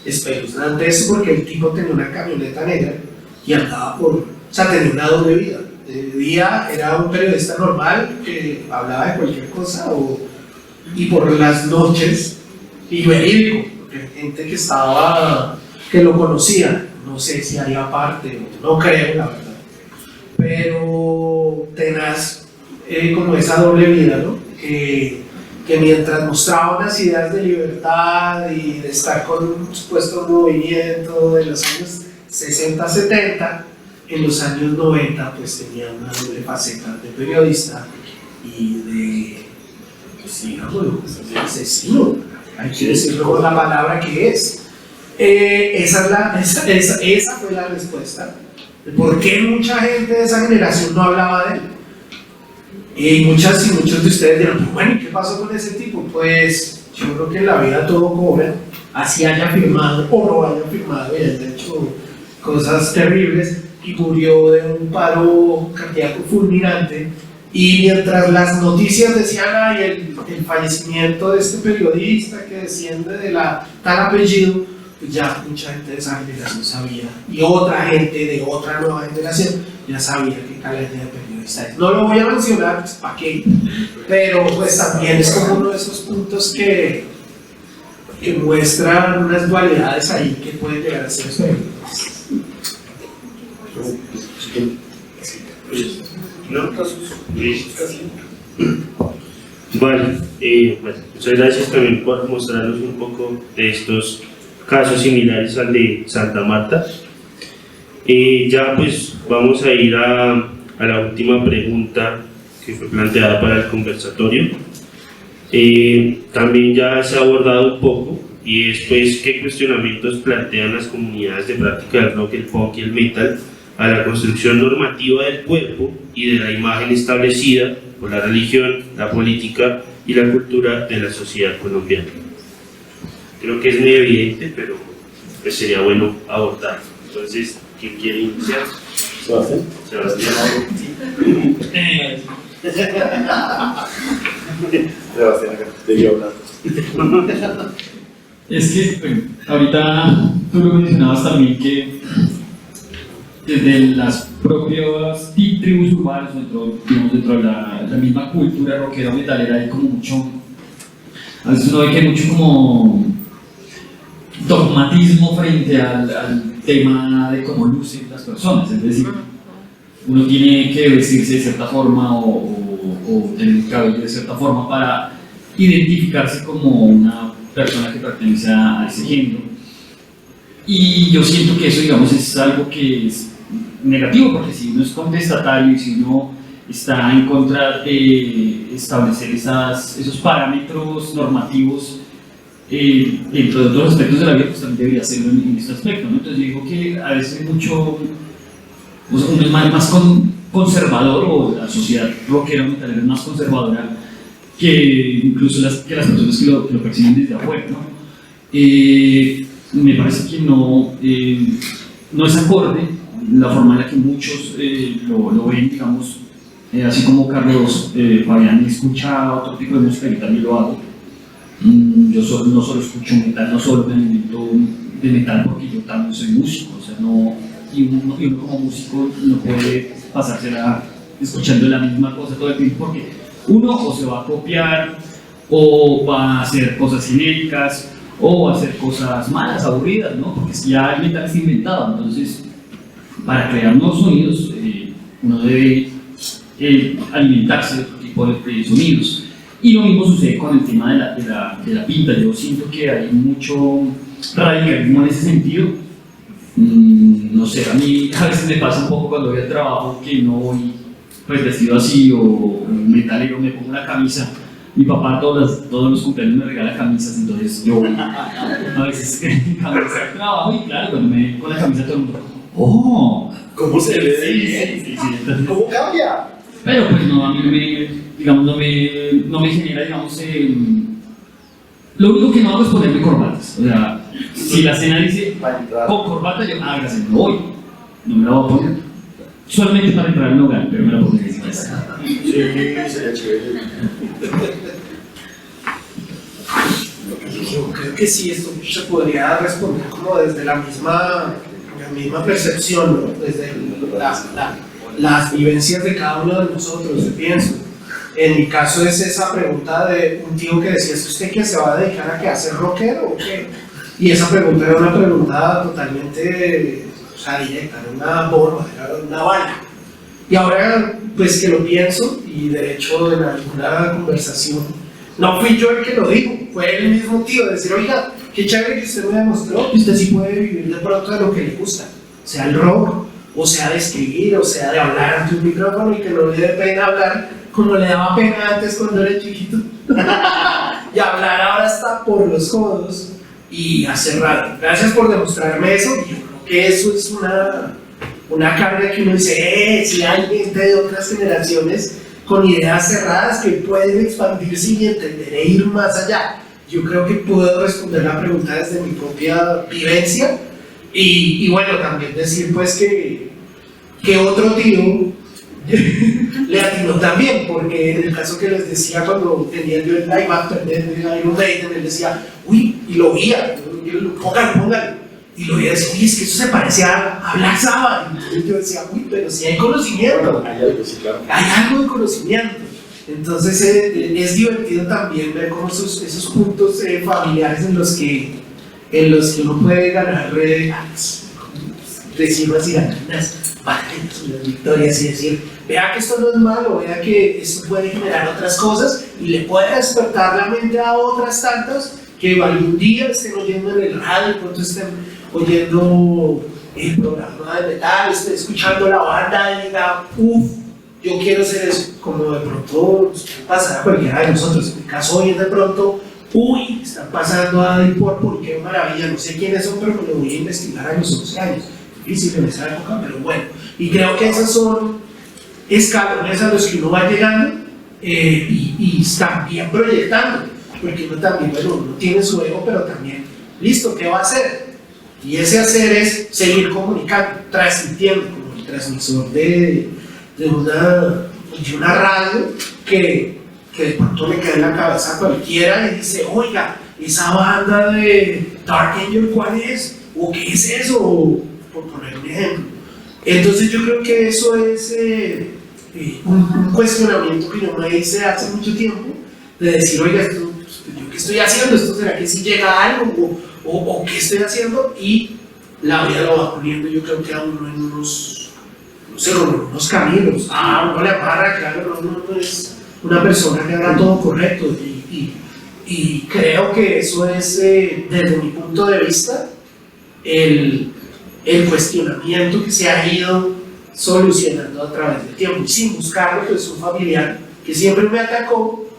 espeluznante eso, porque el tipo tenía una camioneta negra y andaba o sea, tenía una doble vida. De día era un periodista normal que hablaba de cualquier cosa, y por las noches, y verídico, gente que lo conocía, no sé si haría parte, no creo la verdad, pero tenaz, como esa doble vida, ¿no? Que mientras mostraba unas ideas de libertad y de estar con un supuesto movimiento de los años 60-70, en los años 90 pues tenía una doble faceta de periodista y de, pues digamos, de asesino, hay que decirlo con la palabra que es. Esa fue la respuesta. ¿Por qué mucha gente de esa generación no hablaba de él? Y muchos de ustedes dirán, bueno, ¿y qué pasó con ese tipo? Pues yo creo que en la vida todo cobra, así haya firmado o no haya firmado, y haya hecho cosas terribles, y murió de un paro cardíaco fulminante. Y mientras las noticias decían, ay, el fallecimiento de este periodista que desciende de tal apellido, pues ya mucha gente de esa generación sabía, y otra gente de otra nueva generación ya sabía qué calidad de periodista es. No lo voy a mencionar, pues, ¿para qué? Pero pues también es como uno de esos puntos que muestran unas dualidades ahí que pueden llegar a ser periodistas. Vale, muchas gracias también por mostrarnos un poco de estos casos similares al de Santa Marta. Ya pues vamos a ir a la última pregunta que fue planteada para el conversatorio. También ya se ha abordado un poco, y es pues qué cuestionamientos plantean las comunidades de práctica del rock, el punk y el metal a la construcción normativa del cuerpo y de la imagen establecida por la religión, la política y la cultura de la sociedad colombiana. Creo que es muy evidente, pero pues sería bueno abordarlo. Entonces, ¿quién quiere iniciar? Sebastián. Sebastián. Sebastián, acá te iba hablando. Es que, bueno, ahorita tú lo mencionabas también que desde las propias tribus urbanas, digamos, dentro de la misma cultura rockera metalera, hay como mucho, a veces uno ve que hay mucho como dogmatismo frente al tema de cómo lucen las personas, es decir, uno tiene que vestirse de cierta forma o tener el cabello de cierta forma para identificarse como una persona que pertenece a ese género. Y yo siento que eso, digamos, es algo que es negativo, porque si uno es contestatario y si uno está en contra de establecer esos parámetros normativos dentro de otros aspectos de la vida, pues también debería hacerlo en este aspecto, ¿no? Entonces yo digo que a veces mucho, o sea, uno es más conservador, o la sociedad rockera metalera es más conservadora que incluso las personas que lo perciben desde afuera, ¿no? Me parece que no es acorde la forma en la que muchos lo ven, digamos, así como Carlos Fabián escucha otro tipo de música, yo también lo hago. Yo no solo escucho metal, no solo me alimento de metal porque yo también soy músico, o sea, y uno como músico no puede pasársela escuchando la misma cosa todo el tiempo, porque uno o se va a copiar, o va a hacer cosas genéricas, o va a hacer cosas malas, aburridas, ¿no? Porque ya el metal está inventado, entonces para crear nuevos sonidos uno debe alimentarse de otro tipo de sonidos. Y lo mismo sucede con el tema de la pinta. Yo siento que hay mucho radicalismo en ese sentido. No sé, a mí a veces me pasa un poco cuando voy al trabajo que no voy pues vestido así o metalero, me pongo una camisa. Mi papá todos los cumpleaños me regala camisas, entonces yo a veces camisa de trabajo y claro, cuando me con la camisa todo el mundo, ¡oh! ¿Cómo se ve? Sí, entonces, ¿Cómo cambia? pero pues no, a mí digamos, no me genera, digamos, lo único que no hago es ponerme corbatas. O sea, si la cena dice con corbata, yo, gracias, no voy, no me la voy a poner. Solamente para entrar en el hogar, pero me la pondré encima de esa. Sí, sería chévere. Yo creo que sí, esto se podría responder como desde la misma percepción, ¿no? Desde las vivencias de cada uno de nosotros, yo pienso. En mi caso es esa pregunta de un tío que decía, ¿es usted que se va a dedicar a ser rockero o qué? Y esa pregunta era una pregunta totalmente directa, era una bomba, era una bala. Y ahora, pues que lo pienso, y de hecho en alguna conversación, no fui yo el que lo dijo, fue el mismo tío, decir, oiga, qué chévere que usted me demostró que usted sí puede vivir de pronto de lo que le gusta, sea el rock, o sea de escribir, o sea de hablar ante un micrófono y que no le dé pena hablar como le daba pena antes cuando era chiquito. Y hablar ahora está por los codos y hacer radio. Gracias por demostrarme eso. Yo creo que eso es una carga que uno dice, si hay gente de otras generaciones con ideas cerradas que pueden expandirse y entender e ir más allá. Yo creo que puedo responder la pregunta desde mi propia vivencia y bueno, también decir pues que otro tío le atinó también, porque en el caso que les decía cuando tenía yo el live after de Iron Maiden, él decía, uy, y lo oía, póngalo, y lo oía, decía, uy, es que eso se parece a Black Sabbath, y yo decía, uy, pero si hay conocimiento, Hay algo, sí, claro. hay algo de conocimiento. Entonces es divertido también ver como esos puntos familiares en los que uno puede ganar, decirlo así, unas batallas, unas victorias y decir, vea que esto no es malo, vea que esto puede generar otras cosas y le puede despertar la mente a otras tantas que algún día estén oyendo en el radio, pronto estén oyendo el programa de metal, estén escuchando la banda y digan, uff, yo quiero ser eso, como de pronto pasar a cualquiera de nosotros. En mi caso hoy es de pronto, uy, están pasando a Deep Purple, qué maravilla, no sé quiénes son, pero me lo voy a investigar a los 11 años. difícil en esa época, pero bueno. Y creo que esos son escalones a los que uno va llegando y también proyectando, porque uno también, bueno, uno tiene su ego, pero también, listo, ¿qué va a hacer? Y ese hacer es seguir comunicando, transmitiendo, como el transmisor de una radio que de pronto le cae en la cabeza a cualquiera y dice, oiga, esa banda de Dark Angel, ¿cuál es? ¿O qué es eso? O, por poner un ejemplo. Entonces yo creo que eso es un cuestionamiento que yo me hice hace mucho tiempo, de decir, oiga, esto, ¿yo qué estoy haciendo? ¿Esto será que sí llega a algo? ¿O qué estoy haciendo? Y la vida lo va poniendo, yo creo que a uno en unos, no sé, como en unos caminos. Uno le amarra, claro, no es una persona que haga todo correcto. Y creo que eso es, desde mi punto de vista, el cuestionamiento que se ha ido solucionando a través del tiempo. Y sin buscarlo, pues un familiar que siempre me atacó,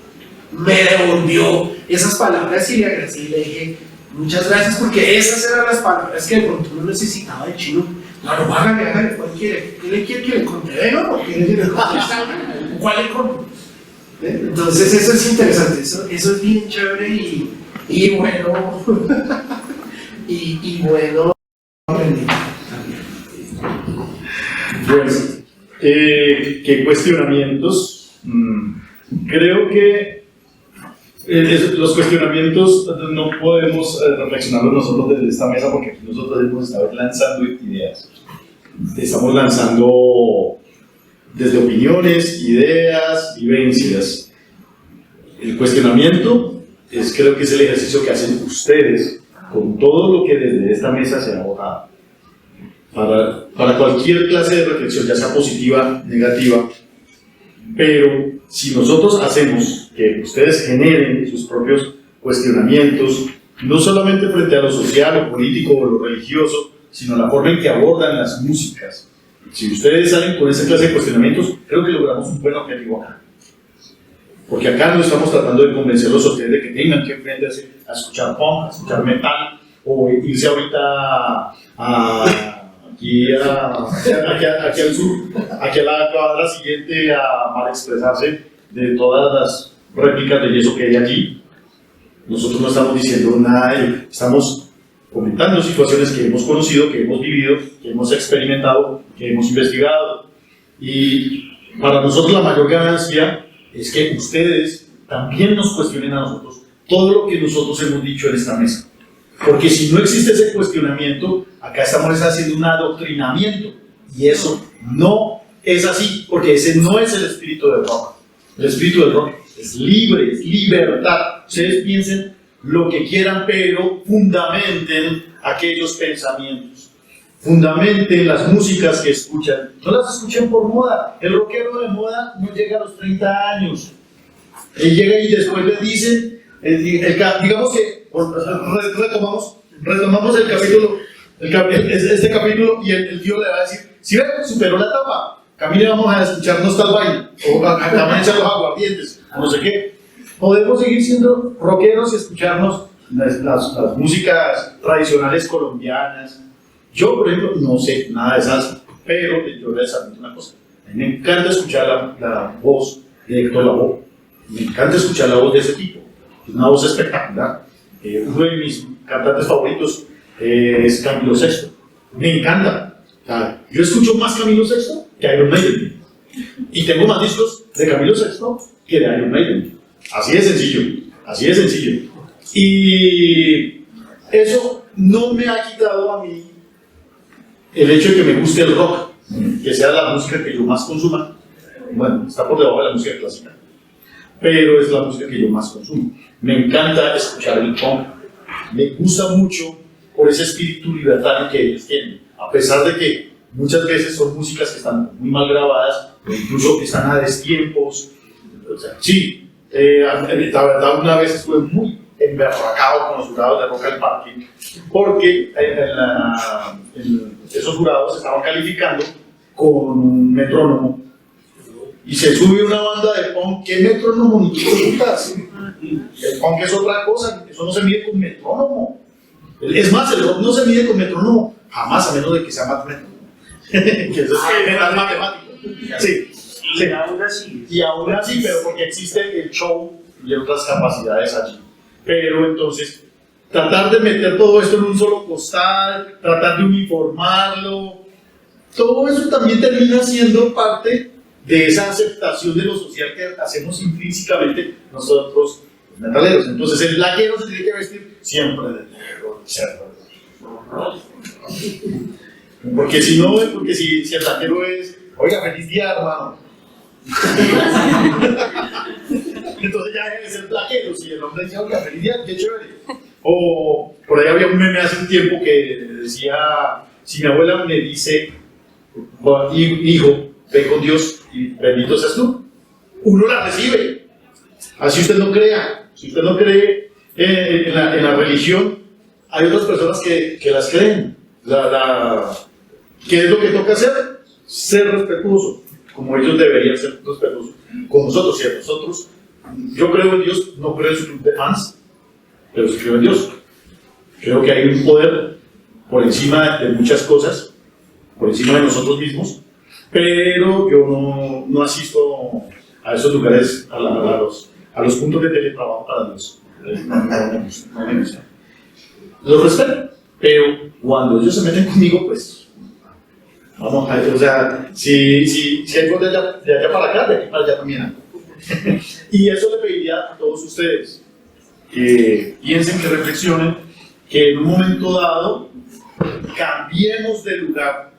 me devolvió esas palabras y le agradecí y le dije, muchas gracias, porque esas eran las palabras que de pronto uno necesitaba de chino. No, hágale, ¿cuál quiere? ¿Qué le quiere que le conté? ¿O quiere que le conté? ¿Cuál le conté? Entonces eso es interesante, eso es bien chévere y bueno, y bueno aprendí también. Bueno, ¿qué cuestionamientos? Creo que los cuestionamientos no podemos reflexionarlos nosotros desde esta mesa, porque nosotros hemos estado lanzando ideas. Estamos lanzando desde opiniones, ideas, vivencias. El cuestionamiento creo que es el ejercicio que hacen ustedes con todo lo que desde esta mesa se ha votado. Para cualquier clase de reflexión, ya sea positiva, negativa, pero si nosotros hacemos que ustedes generen sus propios cuestionamientos, no solamente frente a lo social, lo político o lo religioso, sino la forma en que abordan las músicas. Si ustedes salen con esa clase de cuestionamientos, creo que logramos un buen objetivo acá. Porque acá no estamos tratando de convencerlos a ustedes de que tengan que enfrentarse a escuchar punk, a escuchar metal, o irse ahorita aquí al sur, aquí a la cuadra siguiente a mal expresarse de todas las réplicas de yeso que hay allí. Nosotros no estamos diciendo nada de ello, estamos comentando situaciones que hemos conocido, que hemos vivido, que hemos experimentado, que hemos investigado. Y para nosotros la mayor ganancia es que ustedes también nos cuestionen a nosotros todo lo que nosotros hemos dicho en esta mesa. Porque si no existe ese cuestionamiento, acá estamos haciendo un adoctrinamiento. Y eso no es así, porque ese no es el espíritu del rock. El espíritu del rock es libre, es libertad. Ustedes piensen lo que quieran, pero fundamenten aquellos pensamientos. Fundamenten las músicas que escuchan. No las escuchen por moda. El rockero de moda no llega a los 30 años. Él llega y después le dicen, digamos que retomamos el capítulo, este capítulo, y el tío le va a decir, si ven, superó la etapa, camine, vamos a escucharnos tal vaina, o a echar los aguardientes, o no sé qué. Podemos seguir siendo rockeros y escucharnos las músicas tradicionales colombianas. Yo, por ejemplo, no sé nada de esas, pero yo les admito una cosa. A mí me encanta escuchar la voz de Héctor Lavoe. Me encanta escuchar la voz de ese tipo. Es una voz espectacular. Uno de mis cantantes favoritos es Camilo VI. Me encanta. O sea, yo escucho más Camilo VI que Iron Maiden. Y tengo más discos de Camilo VI que de Iron Maiden. Así de sencillo. Así de sencillo. Y eso no me ha quitado a mí el hecho de que me guste el rock, que sea la música que yo más consuma. Bueno, está por debajo de la música clásica, pero es la música que yo más consumo. Me encanta escuchar el punk, me gusta mucho por ese espíritu libertario que ellos tienen, a pesar de que muchas veces son músicas que están muy mal grabadas, o incluso que están a destiempos. O sea, sí, la verdad una vez estuve muy emberracado con los jurados de Rock al Parque, porque esos jurados estaban calificando con un metrónomo. Y se sube una banda de punk, ¿qué metrónomo ni qué putas? El punk es otra cosa, eso no se mide con metrónomo. Es más, el rock no se mide con metrónomo, Jamás, a menos de que sea matemático. Que eso es metal matemático. Sí. Y aún así. Y aún así, pero porque existe el show y otras capacidades allí. Pero entonces, tratar de meter todo esto en un solo costal, tratar de uniformarlo, todo eso también termina siendo parte de esa aceptación de lo social que hacemos intrínsecamente nosotros, los metaleros. Entonces, el blaquero se tiene que vestir siempre de negro, porque si no, porque si el blaquero es, oiga, feliz día, hermano. Entonces ya debe ser blaquero. Si el hombre dice, oiga, feliz día, qué chévere. O por ahí había un meme hace un tiempo que decía, si mi abuela me dice, hijo, ve con Dios y bendito seas tú, uno la recibe. Así usted no crea. Si usted no cree en la religión, hay otras personas que las creen. ¿Qué es lo que toca hacer? Ser respetuoso, como ellos deberían ser respetuosos con nosotros. Si a nosotros, yo creo en Dios, no creo en su club de fans, pero sí creo en Dios. Creo que hay un poder por encima de muchas cosas, por encima de nosotros mismos, pero yo no asisto a esos lugares, a los puntos de teletrabajo para Dios. No me gusta. Los respeto, pero cuando ellos se meten conmigo, pues vamos a ver, o sea, si hay cosas de allá para acá, de aquí para allá también hay. Y eso le pediría a todos ustedes que piensen, que reflexionen, que en un momento dado cambiemos de lugar.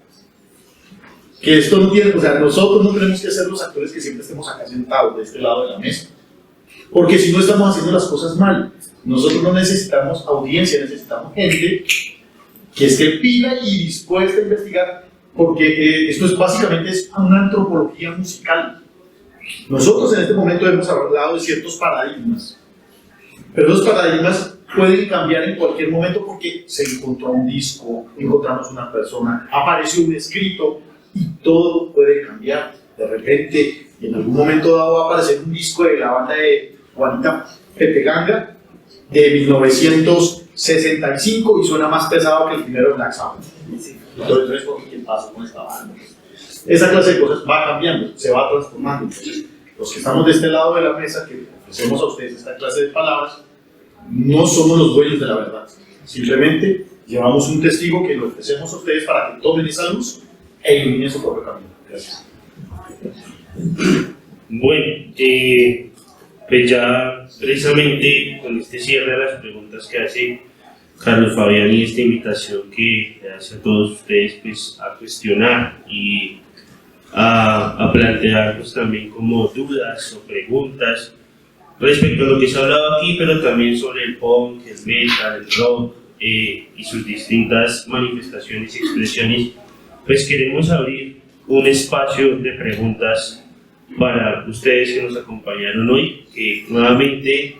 Que esto no tiene, o sea, nosotros no tenemos que ser los actores que siempre estemos acá sentados de este lado de la mesa. Porque si no estamos haciendo las cosas mal. Nosotros no necesitamos audiencia, necesitamos gente que esté pila y dispuesta a investigar, porque esto es básicamente una antropología musical. Nosotros en este momento hemos hablado de ciertos paradigmas, pero los paradigmas pueden cambiar en cualquier momento porque se encontró un disco, encontramos una persona, apareció un escrito y todo puede cambiar. De repente, en algún momento dado va a aparecer un disco de la banda de Juanita Pepeganga de 1965 y suena más pesado que el primero de Black Sabbath. Entonces, ¿qué pasa con esta banda? Esa clase de cosas va cambiando, se va transformando. Entonces, los que estamos de este lado de la mesa, que ofrecemos a ustedes esta clase de palabras, no somos los dueños de la verdad. Simplemente llevamos un testigo que lo ofrecemos a ustedes para que tomen esa luz e iluminen su propio camino. Gracias. Bueno, pues ya precisamente con este cierre de las preguntas que hace Carlos Fabián y esta invitación que le hace a todos ustedes pues, a cuestionar y a plantearnos también como dudas o preguntas respecto a lo que se ha hablado aquí, pero también sobre el punk, el metal, el rock y sus distintas manifestaciones y expresiones, pues queremos abrir un espacio de preguntas para ustedes que nos acompañaron hoy. Nuevamente,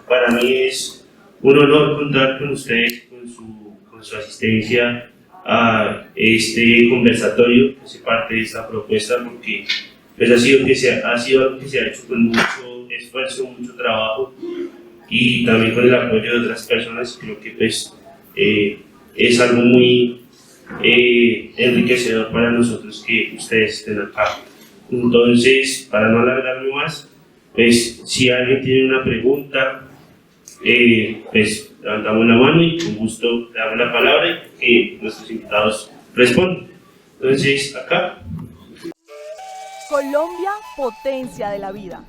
para mí es un honor contar con ustedes, con su asistencia a este conversatorio, que hace parte de esta propuesta, porque pues, ha sido algo que se ha hecho con mucho esfuerzo, mucho trabajo y también con el apoyo de otras personas. Creo que pues, es algo muy enriquecedor para nosotros que ustedes estén acá. Entonces, para no alargarme más, pues si alguien tiene una pregunta, pues levantamos la mano y con gusto le damos la palabra y que nuestros invitados respondan. Entonces, acá. Colombia, potencia de la vida.